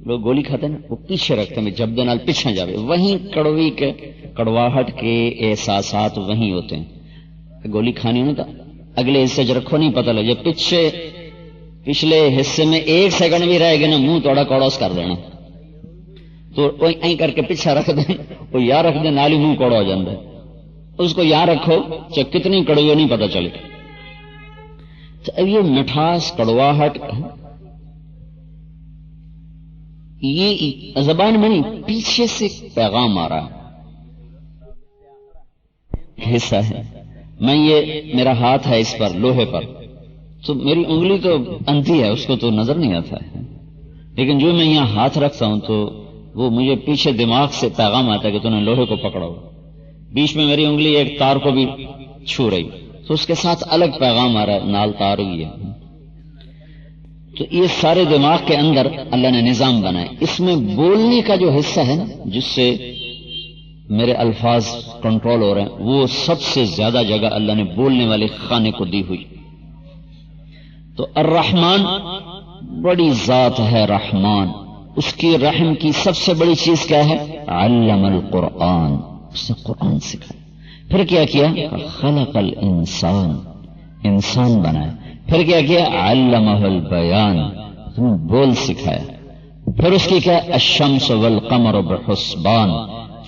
لوگ گولی کھاتے ہیں نا، وہ پیچھے رکھتے ہیں جب دنال پیچھے جاوے، وہیں کڑوی کے کڑواہٹ کے احساسات وہیں ہوتے ہیں. گولی کھانی ہو نا تو اگلے حصے چ رکھو نہیں پتہ لگے، پچھلے حصے میں 1 سیکنڈ بھی رہے گا نا منہ توڑا کوڑوس کر دینا. تو این کر کے پیچھے رکھ دیں، وہ یا رکھ دیں نالی منہ کوڑا ہو جاتا ہے. اس کو یا رکھو چاہے کتنی کڑوی نہیں پتہ چلے. تو اب یہ مٹھاس، کڑواہٹ، یہ زبان میں نہیں، پیچھے سے پیغام آ رہا حصہ ہے. میں یہ میرا ہاتھ ہے اس پر لوہے پر، تو میری انگلی تو اندھی ہے، اس کو تو نظر نہیں آتا ہے، لیکن جو میں یہاں ہاتھ رکھتا ہوں تو وہ مجھے پیچھے دماغ سے پیغام آتا ہے کہ تو نے لوہے کو پکڑا ہو. بیچ میں میری انگلی ایک تار کو بھی چھو رہی تو اس کے ساتھ الگ پیغام آ رہا ہے، نال تار ہوئی ہے. تو یہ سارے دماغ کے اندر اللہ نے نظام بنائے. اس میں بولنے کا جو حصہ ہے نا، جس سے میرے الفاظ کنٹرول ہو رہے ہیں، وہ سب سے زیادہ جگہ اللہ نے بولنے والے خانے کو دی ہوئی. تو الرحمن بڑی ذات ہے. رحمان، اس کی رحم کی سب سے بڑی چیز کیا ہے؟ علم القرآن، اس نے قرآن سکھایا. پھر کیا کیا؟ خلق الانسان، انسان بنایا. پھر کیا کیا؟ علمہ البیان، تمہیں بول سکھایا. پھر اس کی کیا؟ الشمس والقمر بحسبان،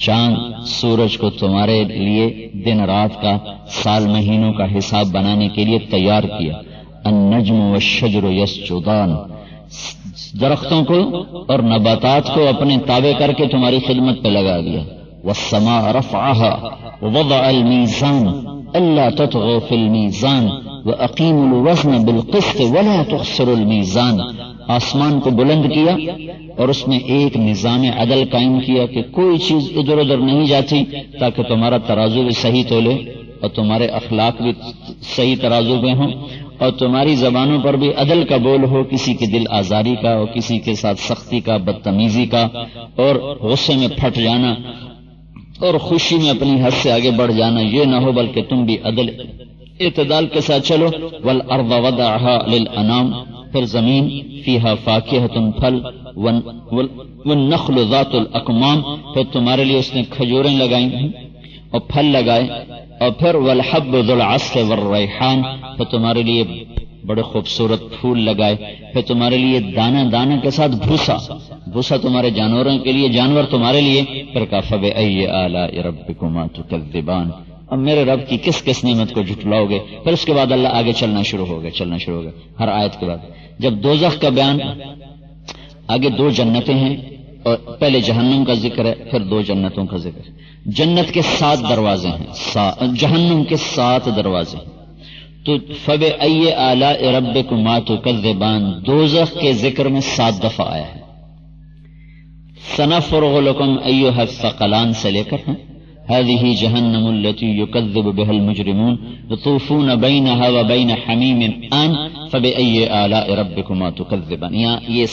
چاند سورج کو تمہارے لیے دن رات کا، سال مہینوں کا حساب بنانے کے لیے تیار کیا. النجم والشجر یسجدان، درختوں کو اور نباتات کو اپنے تابع کر کے تمہاری خدمت پہ لگا دیا. والسماء رفعها ووضع الميزان ألا تطغوا في الميزان وأقيموا الوزن بالقسط ولا تخسروا الميزان. آسمان کو بلند کیا اور اس میں ایک نظام عدل قائم کیا کہ کوئی چیز ادھر ادھر نہیں جاتی، تاکہ تمہارا ترازو بھی صحیح تولے اور تمہارے اخلاق بھی صحیح ترازو میں ہوں اور تمہاری زبانوں پر بھی عدل کا بول ہو، کسی کے دل آزاری کا اور کسی کے ساتھ سختی کا، بدتمیزی کا اور غصے میں پھٹ جانا اور خوشی میں اپنی حد سے آگے بڑھ جانا یہ نہ ہو، بلکہ تم بھی عدل اعتدال کے ساتھ چلو. والارض وضعها للانام، پھر زمین فیہا فاکہۃ پھل، والنخل ذات الاکمام، پھر تمہارے لیے اس نے کھجوریں لگائی ہیں اور پھل لگائے، اور پھر والحب ذو العصف والریحان، پھر تمہارے لیے بڑے خوبصورت پھول لگائے، پھر تمہارے لیے دانہ دانہ کے ساتھ بھوسا تمہارے جانوروں کے لیے، جانور تمہارے لیے. پھر کہا فبأي آلاء ربكما تكذبان، اب میرے رب کی کس کس نعمت کو جھٹلاؤ گے. پھر اس کے بعد اللہ آگے چلنا شروع ہو گیا ہر آیت کے بعد. جب دوزخ کا بیان، آگے 2 جنتیں ہیں اور پہلے جہنم کا ذکر ہے، پھر 2 جنتوں کا ذکر ہے. جنت کے 7 دروازے ہیں، جہنم کے 7 دروازے ہیں. تو فبأي آلاء ربكما تكذبان دوزخ کے ذکر میں 7 دفعہ آیا ہے. سنفرغ لكم أيها الثقلان سے لے کر هذه جهنم التي يكذب بها المجرمون يطوفون بينها وبين حميم آن فبأي آلاء ربكما تكذبان. یہ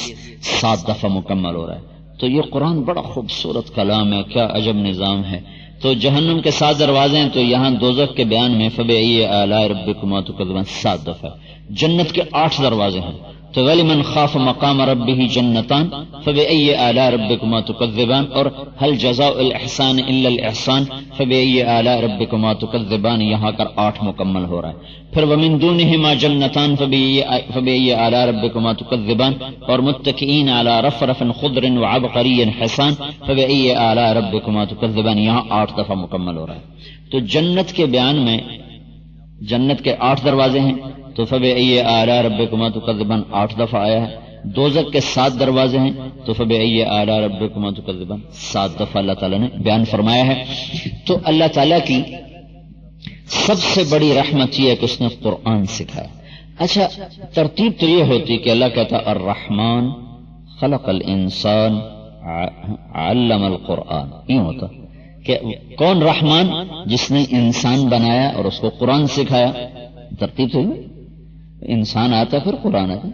7 دفعہ مکمل ہو رہا ہے. تو یہ قرآن بڑا خوبصورت کلام ہے، کیا عجب نظام ہے. تو جہنم کے 7 دروازے ہیں، تو یہاں دوزخ کے بیان میں فبأي آلاء ربكما تكذبان 7 دفعہ. جنت کے 8 دروازے ہیں، تو وَلِمَنْ خَافَ مَقَامَ رَبِّهِ جَنَّتَانِ فَبِأَيِّ آلَاءِ رَبِّكُمَا تُكَذِّبَانِ، اور هَلْ جَزَاءُ الْإِحْسَانِ إِلَّا الْإِحْسَانِ فَبِأَيِّ آلَاءِ رَبِّكُمَا تُكَذِّبَانِ، یہاں کر 8 مکمل ہو رہا ہے. پھر وَمِن دُونِهِمَا جَنَّتَانِ فَبِأَيِّ آلَاءِ رَبِّكُمَا تُكَذِّبَانِ، اور متكئين على رفرف خضر وعبقري حسان فبأيّ آلاء ربكما تكذبان، یہاں 8 دفعہ مکمل ہو رہا ہے. تو جنت کے بیان میں جنت کے 8 دروازے ہیں، تو فبأيّ آلاء ربكما تكذبان 8 دفعہ آیا ہے. دوزخ کے 7 دروازے ہیں، تو فبأيّ آلاء ربكما تكذبان 7 دفعہ اللہ تعالیٰ نے بیان فرمایا ہے. تو اللہ تعالیٰ کی سب سے بڑی رحمت یہ ہے کہ اس نے قرآن سکھایا. اچھا، ترتیب تو یہ ہوتی کہ اللہ کہتا الرحمن خلق الانسان علم القرآن، یہ ہوتا کہ کون رحمان؟ جس نے انسان بنایا اور اس کو قرآن سکھایا. ترتیب تو یہ، انسان آتا پھر قرآن آتا.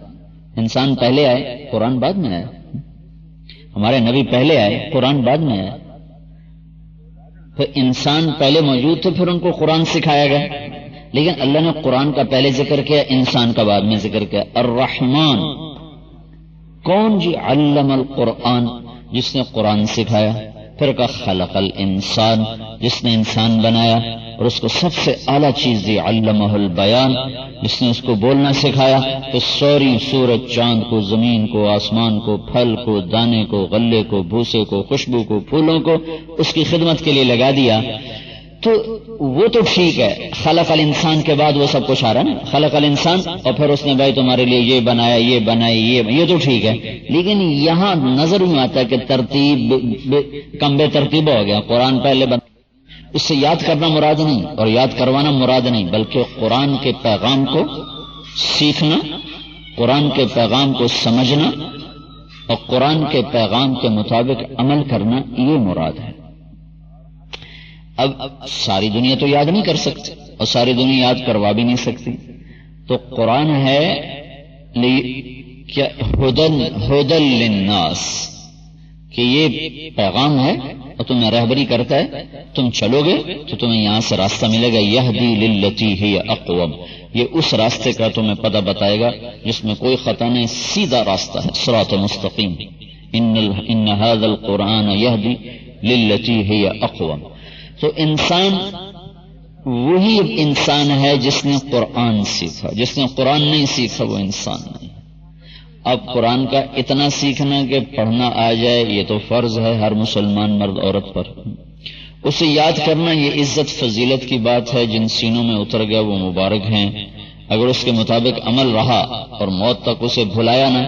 انسان پہلے آئے، قرآن بعد میں آیا. ہمارے نبی پہلے آئے، قرآن بعد میں آیا. پھر انسان پہلے موجود تھے، پھر ان کو قرآن سکھایا گیا. لیکن اللہ نے قرآن کا پہلے ذکر کیا، انسان کا بعد میں ذکر کیا. الرحمن کون؟ جی علم القرآن، جس نے قرآن سکھایا. پھر کا خلق الانسان، جس نے انسان بنایا اور اس کو سب سے اعلیٰ چیز دی علمہ البیان، جس نے اس کو بولنا سکھایا. تو سوری سورج چاند کو، زمین کو، آسمان کو، پھل کو، دانے کو، غلے کو، بھوسے کو، خوشبو کو، پھولوں کو اس کی خدمت کے لیے لگا دیا. تو وہ تو ٹھیک ہے، خلق الانسان کے بعد وہ سب کچھ آ رہا ہے نا، خلق الانسان اور پھر اس نے بھائی تمہارے لیے یہ بنایا، یہ بنائی، یہ تو ٹھیک ہے. لیکن یہاں نظر میں آتا ہے کہ ترتیب کم بے ترتیب ہو گیا. قرآن پہلے اس سے یاد کرنا مراد نہیں اور یاد کروانا مراد نہیں، بلکہ قرآن کے پیغام کو سیکھنا، قرآن کے پیغام کو سمجھنا اور قرآن کے پیغام کے مطابق عمل کرنا، یہ مراد ہے. اب ساری دنیا تو یاد نہیں کر سکتی اور ساری دنیا یاد کروا بھی نہیں سکتی. تو قرآن ہے کیا ہدل للناس، کہ یہ پیغام ہے اور تمہیں رہبری کرتا ہے. تم چلو گے تو تمہیں یہاں سے راستہ ملے گا. یہدی للتی ہی اقوم، یہ اس راستے کا تمہیں پتہ بتائے گا جس میں کوئی خطا نہیں، سیدھا راستہ ہے، صراط مستقیم. ان هذا القرآن یہدی للتی ہی اقوم. تو انسان وہی انسان ہے جس نے قرآن سیکھا. جس نے قرآن نہیں سیکھا وہ انسان نہیں. اب قرآن کا اتنا سیکھنا کہ پڑھنا آ جائے یہ تو فرض ہے ہر مسلمان مرد عورت پر. اسے یاد کرنا یہ عزت فضیلت کی بات ہے. جن سینوں میں اتر گیا وہ مبارک ہیں. اگر اس کے مطابق عمل رہا اور موت تک اسے بھلایا نہ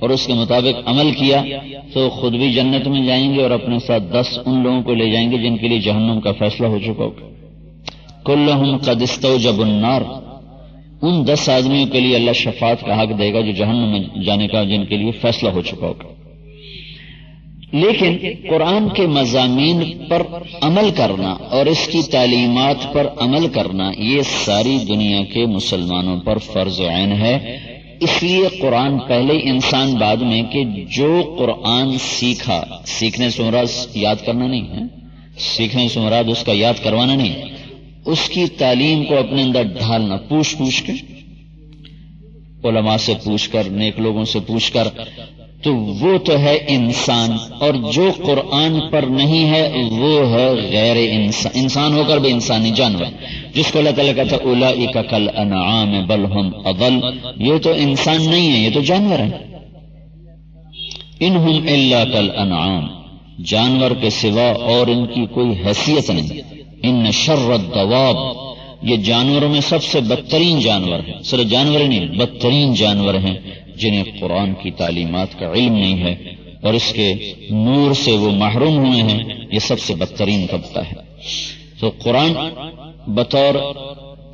اور اس کے مطابق عمل کیا تو خود بھی جنت میں جائیں گے اور اپنے ساتھ 10 ان لوگوں کو لے جائیں گے جن کے لیے جہنم کا فیصلہ ہو چکا ہوگا. کلہم قد استوجب النار، ان 10 آدمیوں کے لیے اللہ شفاعت کا حق دے گا جو جہنم میں جانے کا جن کے لیے فیصلہ ہو چکا ہوگا. لیکن قرآن کے مضامین پر عمل کرنا اور اس کی تعلیمات پر عمل کرنا یہ ساری دنیا کے مسلمانوں پر فرض عین ہے. اس لیے قرآن پہلے انسان بعد میں کہ جو قرآن سیکھا، سیکھنے سے مراد یاد کرنا نہیں ہے، سیکھنے سے مراد اس کا یاد کروانا نہیں، اس کی تعلیم کو اپنے اندر ڈھالنا، پوچھ کے علماء سے پوچھ کر، نیک لوگوں سے پوچھ کر، تو وہ تو ہے انسان. اور جو قرآن پر نہیں ہے وہ ہے غیر انسان، انسان ہو کر بھی انسانی جانور، جس کو اللہ تعالیٰ کہتا ہے اولئک کالانعام بل ہم اضل، یہ تو انسان نہیں ہے، یہ تو جانور ہے. انہم الا کالانعام، جانور کے سوا اور ان کی کوئی حیثیت نہیں. ان شر الدواب، یہ جانوروں میں سب سے بدترین جانور ہیں، صرف جانور نہیں بدترین جانور ہیں جنہیں قرآن کی تعلیمات کا علم نہیں ہے اور اس کے نور سے وہ محروم ہوئے ہیں، یہ سب سے بدترین طبقہ ہے. تو قرآن بطور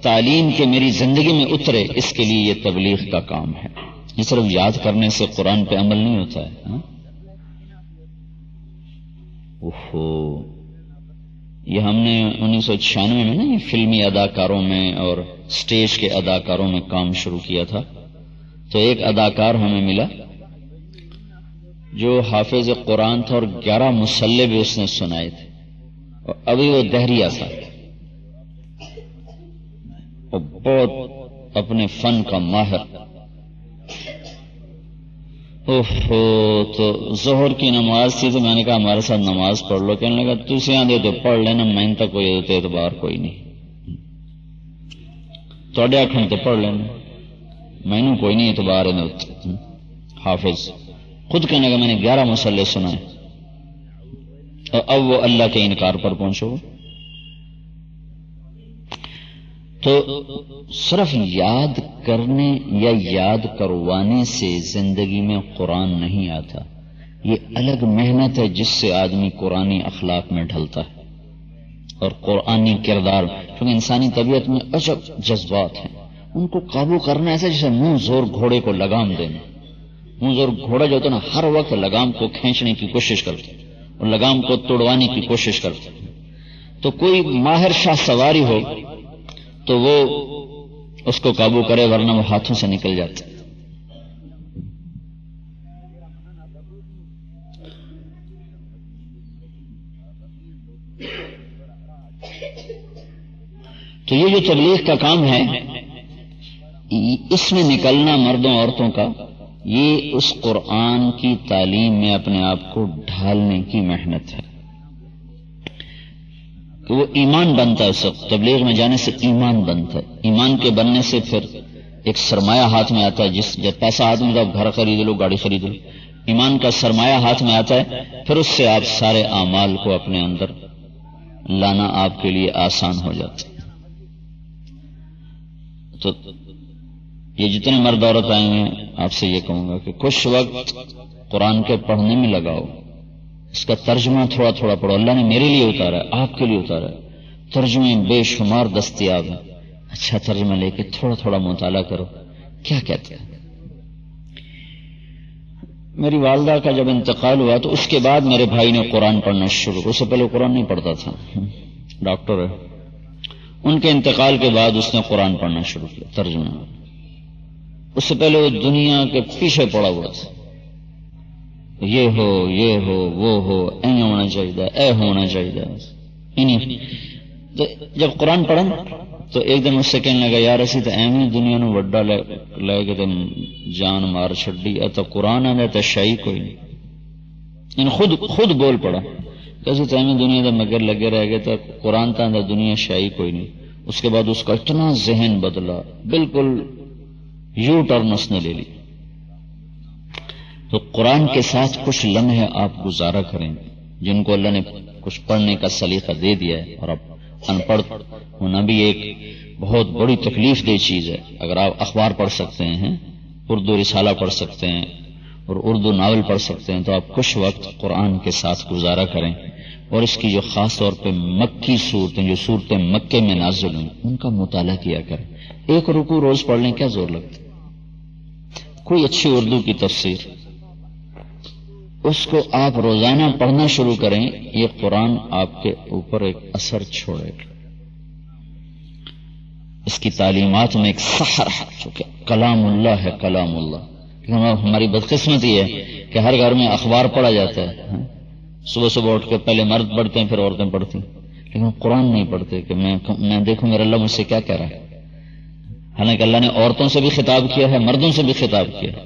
تعلیم کے میری زندگی میں اترے، اس کے لیے یہ تبلیغ کا کام ہے. یہ صرف یاد کرنے سے قرآن پہ عمل نہیں ہوتا ہے. یہ ہم نے 1996 میں نا یہ فلمی اداکاروں میں اور سٹیج کے اداکاروں میں کام شروع کیا تھا. تو ایک اداکار ہمیں ملا جو حافظ قرآن تھا اور 11 مصلے بھی اس نے سنائے تھے، اور ابھی وہ دہریہ تھا اور بہت اپنے فن کا ماہر. تو ظہر کی نماز تھی تو میں نے کہا ہمارے ساتھ نماز پڑھ لو. کہنے لگا تُسی یہاں دے تو پڑھ لینا، میں تک کوئی اعتبار کوئی نہیں، تھوڑے آنکھوں تو پڑھ لینا، میں نے کوئی نہیں اعتبار ہے. حافظ خود کہنے لگا میں نے 11 مصلے سنائے اور اب وہ اللہ کے انکار پر پہنچو. تو صرف یاد کرنے یا یاد کروانے سے زندگی میں قرآن نہیں آتا، یہ الگ محنت ہے جس سے آدمی قرآنی اخلاق میں ڈھلتا ہے اور قرآنی کردار. کیونکہ انسانی طبیعت میں عجب جذبات ہیں، ان کو قابو کرنا ایسا جیسے منہ زور گھوڑے کو لگام دینا. منہ زور گھوڑا جو ہوتا ہے نا ہر وقت لگام کو کھینچنے کی کوشش کرتا ہے اور لگام کو توڑوانے کی کوشش کرتا ہے. تو کوئی ماہر شاہ سواری ہو تو وہ اس کو قابو کرے، ورنہ وہ ہاتھوں سے نکل جاتا ہے. تو یہ جو تبلیغ کا کام ہے، اس میں نکلنا مردوں عورتوں کا، یہ اس قرآن کی تعلیم میں اپنے آپ کو ڈھالنے کی محنت ہے. کہ وہ ایمان بنتا ہے، اس وقت تبلیغ میں جانے سے ایمان بنتا ہے. ایمان کے بننے سے پھر ایک سرمایہ ہاتھ میں آتا ہے. جب پیسہ ہاتھ میں تو گھر خرید لو، گاڑی خرید لو. ایمان کا سرمایہ ہاتھ میں آتا ہے، پھر اس سے آپ سارے اعمال کو اپنے اندر لانا آپ کے لیے آسان ہو جاتا ہے. تو یہ جتنے مرد عورت آئے ہیں آپ سے یہ کہوں گا کہ کچھ وقت قرآن کے پڑھنے میں لگاؤ، اس کا ترجمہ تھوڑا تھوڑا پڑھو. اللہ نے میرے لیے اتارا ہے، آپ کے لیے اتارا ہے، ترجمے بے شمار دستیاب ہیں. اچھا ترجمہ لے کے تھوڑا تھوڑا مطالعہ کرو کیا کہتے ہیں. میری والدہ کا جب انتقال ہوا تو اس کے بعد میرے بھائی نے قرآن پڑھنا شروع. اس سے پہلے قرآن نہیں پڑھتا تھا، ڈاکٹر ہے. ان کے انتقال کے بعد اس نے قرآن پڑھنا شروع کیا ترجمہ. اس سے پہلے وہ دنیا کے پیچھے پڑا ہوا تھا، یہ ہو وہ ہو، اے ہونا چاہیے، اے ہونا چاہیے. تو جب قرآن پڑھا تو ایک دن اس سے کہنے لگا یار اسی تو ایویں دنیا نو وڈا لے کے جان مار چھڈی، تو قرآن آدھا تو شاہی کوئی نہیں. ان خود بول پڑا کیسے تو ایویں دنیا دا مگر لگے رہ گئے، تو قرآن تا آدھا دنیا شاہی کوئی نہیں. اس کے بعد اس کا اتنا ذہن بدلا، بالکل یو ٹرن اس نے لے لی. تو قرآن کے ساتھ کچھ لمحے آپ گزارا کریں، جن کو اللہ نے کچھ پڑھنے کا سلیقہ دے دیا ہے. اور اب ان پڑھ ہونا بھی ایک بہت بڑی تکلیف دہ چیز ہے. اگر آپ اخبار پڑھ سکتے ہیں، اردو رسالہ پڑھ سکتے ہیں، اور اردو ناول پڑھ سکتے ہیں تو آپ کچھ وقت قرآن کے ساتھ گزارا کریں، اور اس کی جو خاص طور پہ مکی صورتیں، جو صورتیں مکے میں نازل ہوئیں، ان کا مطالعہ کیا کریں۔ ایک رکوع روز پڑھ لیں، کیا زور لگتا ہے؟ کوئی اچھی اردو کی تفسیر، اس کو آپ روزانہ پڑھنا شروع کریں، یہ قرآن آپ کے اوپر ایک اثر چھوڑے گا۔ اس کی تعلیمات میں ایک سحر ہے، چونکہ کلام اللہ ہے، کلام اللہ۔ ہماری بدقسمتی ہے کہ ہر گھر میں اخبار پڑھا جاتا ہے، صبح صبح اٹھ کے پہلے مرد پڑھتے ہیں پھر عورتیں پڑھتی ہیں، لیکن قرآن نہیں پڑھتے کہ میں دیکھوں میرا اللہ مجھ سے کیا کہہ رہا ہے۔ حالانکہ اللہ نے عورتوں سے بھی خطاب کیا ہے، مردوں سے بھی خطاب کیا ہے،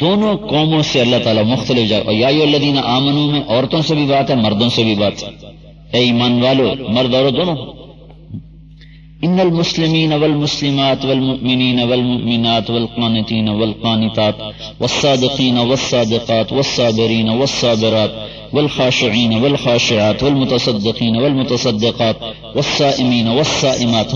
دونوں قوموں سے اللہ تعالیٰ مختلف جگہ، اور یا ایھا الذین آمنوا میں عورتوں سے بھی بات ہے، مردوں سے بھی بات ہے۔ اے ایمان والو، مرد عورت دونوں۔ ان المسلمین والمسلمات والمؤمنین والمؤمنات والقانتین والقانتات والصادقین والصادقات والصابرین والصابرات والخاشعین والخاشعات والمتصدقین والمتصدقات والصائمین والصائمات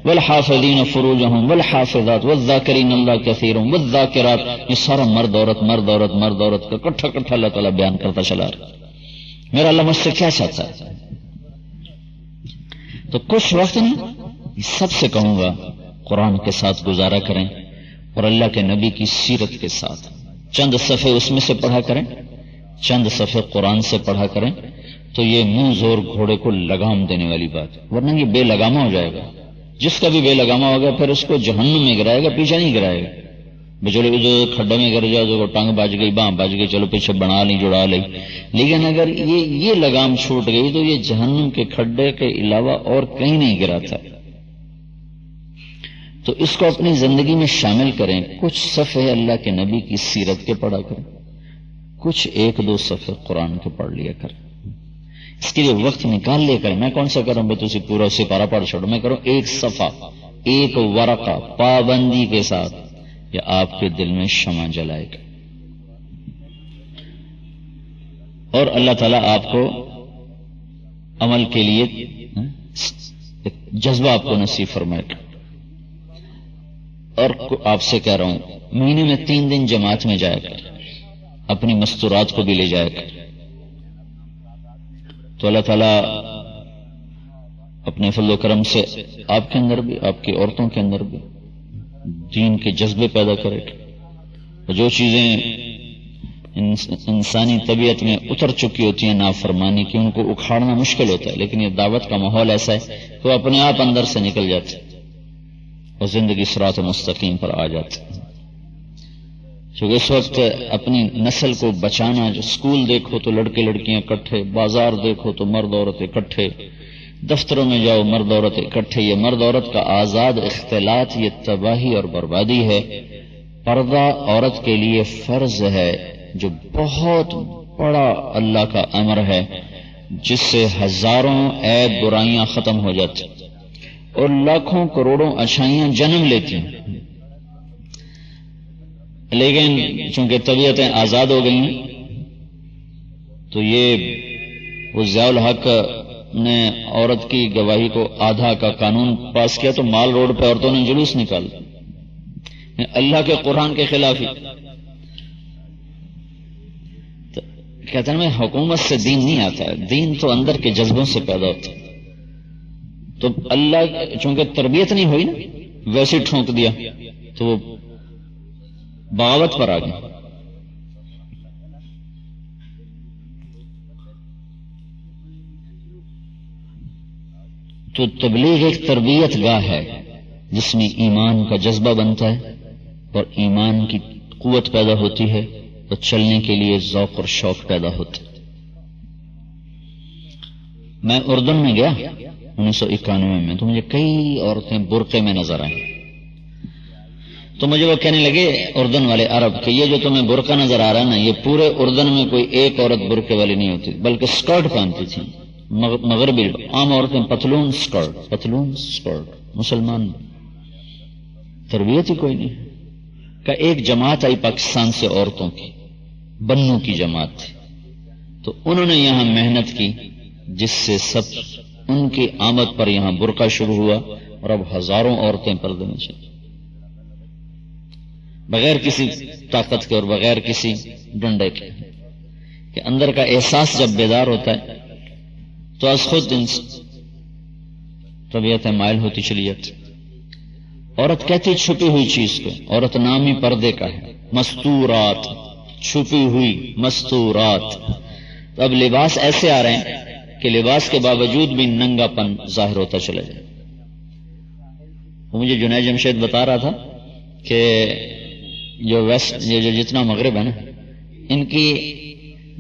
والحافظین فروجہم والحافظات والذاکرین اللہ کثیرا والذاکرات۔ یہ سارا مرد عورت مرد عورت مرد عورت کا کٹھا کٹھا اللہ تعالیٰ بیان کرتا چلا رہا۔ میرا اللہ مجھ سے کیا چاہتا ہے؟ تو کچھ وقت نہیں، سب سے کہوں گا قرآن کے ساتھ گزارا کریں، اور اللہ کے نبی کی سیرت کے ساتھ چند صفحے اس میں سے پڑھا کریں، چند صفحے قرآن سے پڑھا کریں، تو یہ منہ زور گھوڑے کو لگام دینے والی بات ہے، ورنہ یہ بے لگامہ ہو جائے گا۔ جس کا بھی بے لگامہ ہوگا پھر اس کو جہنم میں گرائے گا، پیچھے نہیں گرائے گا۔ بچڑے جو کھڈے میں گر جاؤ تو ٹانگ بج گئی، باں بج گئی، چلو پیچھے بنا لی، جڑا لی، لیکن اگر یہ لگام چھوٹ گئی تو یہ جہنم کے کھڈے کے علاوہ اور کہیں نہیں گراتا۔ تو اس کو اپنی زندگی میں شامل کریں۔ کچھ صفحے اللہ کے نبی کی سیرت کے پڑھا کریں، کچھ ایک دو صفحے قرآن کے پڑھ لیا کریں، اس کے لیے وقت نکال لیا کریں۔ میں کون سا کروں بھائی تسی پورا سپارہ پڑھ چھوڑو، میں کروں ایک صفحہ، ایک ورقہ پابندی کے ساتھ، یا آپ کے دل میں شمع جلائے گا، اور اللہ تعالیٰ آپ کو عمل کے لیے جذبہ آپ کو نصیب فرمائے گا۔ اور آپ سے کہہ رہا ہوں، مہینے میں 3 دن جماعت میں جائے گا، اپنی مستورات کو بھی لے جائے گا، تو اللہ تعالیٰ اپنے فضل و کرم سے آپ کے اندر بھی، آپ کی عورتوں کے اندر بھی دین کے جذبے پیدا کرے گا۔ جو چیزیں انسانی طبیعت میں اتر چکی ہوتی ہیں نافرمانی کی، ان کو اکھاڑنا مشکل ہوتا ہے، لیکن یہ دعوت کا ماحول ایسا ہے کہ وہ اپنے آپ اندر سے نکل جاتے اور زندگی صراط مستقیم پر آ جاتی۔ کیونکہ اس وقت اپنی نسل کو بچانا، جو اسکول دیکھو تو لڑکے لڑکیاں اکٹھے، بازار دیکھو تو مرد عورت اکٹھے، دفتروں میں جاؤ مرد عورت اکٹھے، یہ مرد عورت کا آزاد اختلاط یہ تباہی اور بربادی ہے۔ پردہ عورت کے لیے فرض ہے، جو بہت بڑا اللہ کا امر ہے، جس سے ہزاروں عیب برائیاں ختم ہو جاتی اور لاکھوں کروڑوں اچھائیاں جنم لیتی ہیں۔ لیکن چونکہ طبیعتیں آزاد ہو گئی ہیں، تو یہ وہ ضیاء الحق نے عورت کی گواہی کو آدھا کا قانون پاس کیا، تو مال روڈ پہ عورتوں نے جلوس نکالا، اللہ کے قرآن کے خلاف ہی۔ کہتے ہیں میں حکومت سے دین نہیں آتا ہے، دین تو اندر کے جذبوں سے پیدا ہوتا ہے۔ تو اللہ چونکہ تربیت نہیں ہوئی نا، ویسے ٹھونک دیا تو وہ بغاوت پر آ گئی۔ تو تبلیغ ایک تربیت گاہ ہے جس میں ایمان کا جذبہ بنتا ہے اور ایمان کی قوت پیدا ہوتی ہے، تو چلنے کے لیے ذوق اور شوق پیدا ہوتا ہے۔ میں اردن میں گیا 1991 میں، تو مجھے کئی عورتیں برقعے میں نظر آئیں، تو مجھے وہ کہنے لگے اردن والے عرب کہ یہ جو تمہیں برقع نظر آ رہا ہے نا، یہ پورے اردن میں کوئی ایک عورت برقعے والی نہیں ہوتی، بلکہ اسکرٹ پہنتی تھی۔ مغربی عام عورتیں پتلون اسکرٹ، مسلمان تربیت ہی کوئی نہیں۔ کہ ایک جماعت آئی پاکستان سے عورتوں کی، بنو کی جماعت تھی، تو انہوں نے یہاں محنت کی، جس سے سب ان کی آمد پر یہاں برقع شروع ہوا، اور اب ہزاروں عورتیں پردے میں چلیں۔ بغیر کسی طاقت کے اور بغیر کسی ڈنڈے کے، کہ اندر کا احساس جب بیدار ہوتا ہے تو از خود طبیعتیں مائل ہوتی چلی جاتی. عورت کہتی چھپی ہوئی چیز کو، عورت نام ہی پردے کا ہے، مستورات، چھپی ہوئی مستورات. تو اب لباس ایسے آ رہے ہیں کہ لباس کے باوجود بھی ننگا پن ظاہر ہوتا چلا جائے. مجھے جنید جمشید بتا رہا تھا کہ جو ویسٹ جو جتنا مغرب ہے نا، ان کی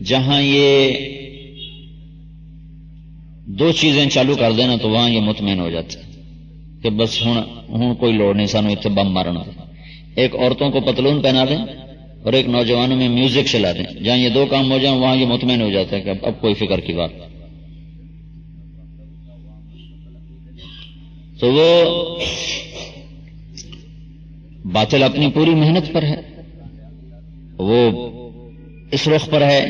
جہاں یہ دو چیزیں چالو کر دینا تو وہاں یہ مطمئن ہو جاتے کہ بس ہوں کوئی لوڑ نہیں سانو اتنے بم مارنا. ایک عورتوں کو پتلون پہنا دیں اور ایک نوجوانوں میں میوزک چلا دیں، جہاں یہ دو کام ہو جائیں وہاں یہ مطمئن ہو جاتا ہے کہ اب کوئی فکر کی بات. تو وہ باطل اپنی پوری محنت پر ہے، وہ اس رخ پر ہے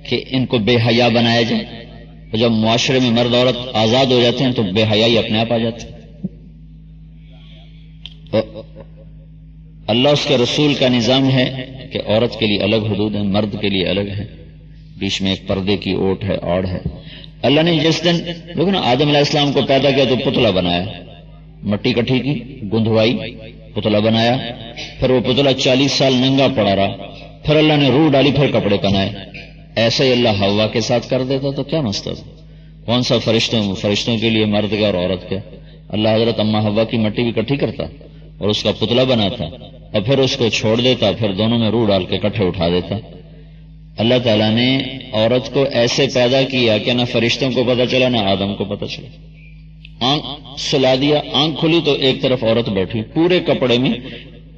کہ ان کو بے حیا بنایا جائے. اور جب معاشرے میں مرد عورت آزاد ہو جاتے ہیں تو بے حیائی اپنے آپ آ جاتی ہے. اللہ اس کے رسول کا نظام ہے کہ عورت کے لیے الگ حدود ہیں، مرد کے لیے الگ ہے، بیچ میں ایک پردے کی اوٹ ہے، آڑ ہے. اللہ نے جس دن دیکھو نا آدم علیہ السلام کو پیدا کیا تو پتلا بنایا، مٹی کٹھی کی، گندھوائی، پتلا بنایا. پھر وہ پتلا 40 سال ننگا پڑا رہا، پھر اللہ نے روح ڈالی، پھر کپڑے پہنائے. ایسے ہی اللہ حوا کے ساتھ کر دیتا تو کیا مسئلہ تھا؟ کون سا فرشتوں کے لیے مرد کا اور عورت کا؟ اللہ حضرت اما حوا کی مٹی بھی کٹھی کرتا اور اس کا پتلا بناتا اور پھر اس کو چھوڑ دیتا، پھر دونوں میں روح ڈال کے کٹھے اٹھا دیتا. اللہ تعالیٰ نے عورت کو ایسے پیدا کیا کہ نہ فرشتوں کو پتہ چلا نہ آدم کو پتہ چلا. آنکھ سلا دیا، آنکھ کھلی تو ایک طرف عورت بیٹھی پورے کپڑے میں،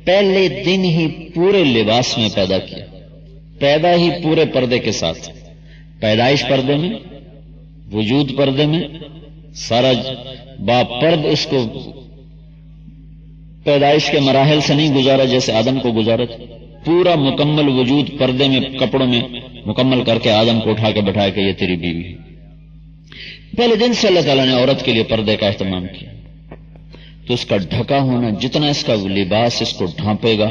پہلے دن ہی پورے لباس میں پیدا کیا، پیدا ہی پورے پردے کے ساتھ، پیدائش پردے میں، وجود پردے میں، سارا باپرد اس کو پیدائش کے مراحل سے نہیں گزارا جیسے آدم کو گزارا تھا. پورا مکمل وجود پردے میں کپڑوں میں مکمل کر کے آدم کو اٹھا کے بٹھایا کہ یہ تیری بیوی ہے. پہلے دن سے اللہ تعالیٰ نے عورت کے لیے پردے کا اہتمام کیا. تو اس کا ڈھکا ہونا، جتنا اس کا لباس اس کو ڈھانپے گا،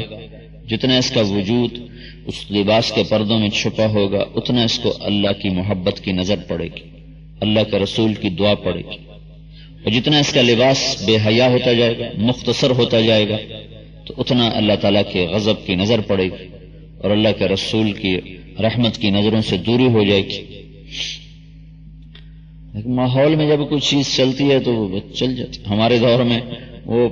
جتنا اس کا وجود اس لباس کے پردوں میں چھپا ہوگا، اتنا اس کو اللہ کی محبت کی نظر پڑے گی، اللہ کے رسول کی دعا پڑے گی. اور جتنا اس کا لباس بے حیا ہوتا جائے گا، مختصر ہوتا جائے گا، تو اتنا اللہ تعالیٰ کے غضب کی نظر پڑے گی اور اللہ کے رسول کی رحمت کی نظروں سے دوری ہو جائے گی. ماحول میں جب کوئی چیز چلتی ہے تو وہ چل جاتی. ہمارے دور میں وہ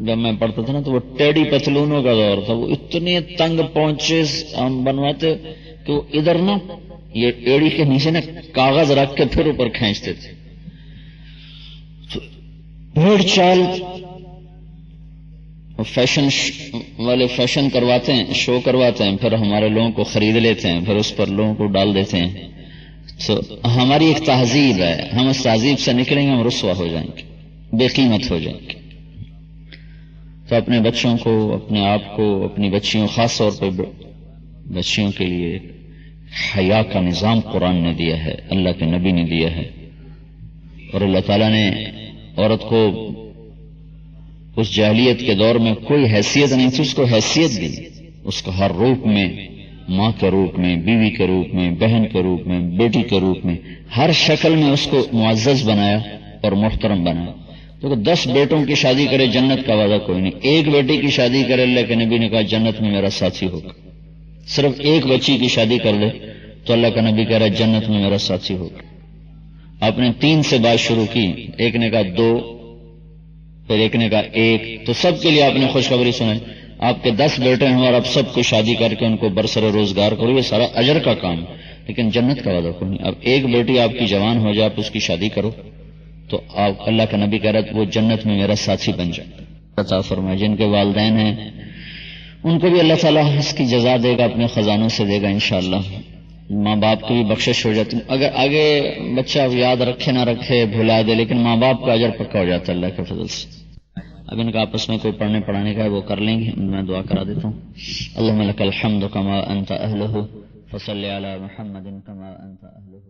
جب میں پڑھتا تھا نا تو وہ ٹیڑی پتلونوں کا دور تھا، وہ اتنے تنگ پہنچے ہم بنواتے کہ وہ ادھر نا یہ ایڑی کے نیچے نا کاغذ رکھ کے پھر اوپر کھینچتے تھے. بھیڑ چال فیشن والے فیشن کرواتے ہیں، شو کرواتے ہیں، پھر ہمارے لوگوں کو خرید لیتے ہیں، پھر اس پر لوگوں کو ڈال دیتے ہیں. تو ہماری ایک تہذیب ہے، ہم اس تہذیب سے نکلیں گے ہم رسوا ہو جائیں گے، بے قیمت ہو جائیں گے. تو اپنے بچوں کو، اپنے آپ کو، اپنی بچیوں، خاص طور پہ بچیوں کے لیے حیا کا نظام قرآن نے دیا ہے، اللہ کے نبی نے دیا ہے. اور اللہ تعالیٰ نے عورت کو اس جاہلیت کے دور میں کوئی حیثیت نہیں تھی، اس کو حیثیت دی، اس کو ہر روپ میں، ماں کے روپ میں، بیوی کے روپ میں، بہن کے روپ میں، بیٹی کے روپ میں، ہر شکل میں اس کو معزز بنایا اور محترم بنایا. تو 10 بیٹوں کی شادی کرے جنت کا وعدہ کوئی نہیں، ایک بیٹی کی شادی کرے اللہ کے نبی نے کہا جنت میں میرا ساتھی ہوگا. صرف ایک بچی کی شادی کر لے تو اللہ کا نبی کہہ رہا ہے جنت میں میرا ساتھی ہوگا. آپ نے 3 سے بات شروع کی، ایک نے کہا 2، پھر ایک نے کہا 1، تو سب کے لیے آپ نے خوشخبری سنائی. آپ کے 10 بیٹے ہیں اور آپ سب کو شادی کر کے ان کو برسر روزگار کرو، یہ سارا اجر کا کام، لیکن جنت کا وعدہ کوئی نہیں. اب ایک بیٹی آپ کی جوان ہو جائے، آپ اس کی شادی کرو تو آپ اللہ کا نبی کہہ رہا ہے وہ جنت میں میرا ساتھی بن جائے. عطا فرمائے. جن کے والدین ہیں ان کو بھی اللہ تعالیٰ اس کی جزا دے گا، اپنے خزانوں سے دے گا انشاءاللہ. ماں باپ کی بھی بخشش ہو جاتی، اگر آگے بچہ یاد رکھے نہ رکھے، بھلا دے، لیکن ماں باپ کا اجر پکا ہو جاتا ہے اللہ کے فضل سے. اب ان کا آپس میں کوئی پڑھنے پڑھانے کا ہے وہ کر لیں گے، میں دعا کرا دیتا ہوں. اللہم لک الحمد کما انت اہلہ فصلی علی محمد کما انت اہلہ.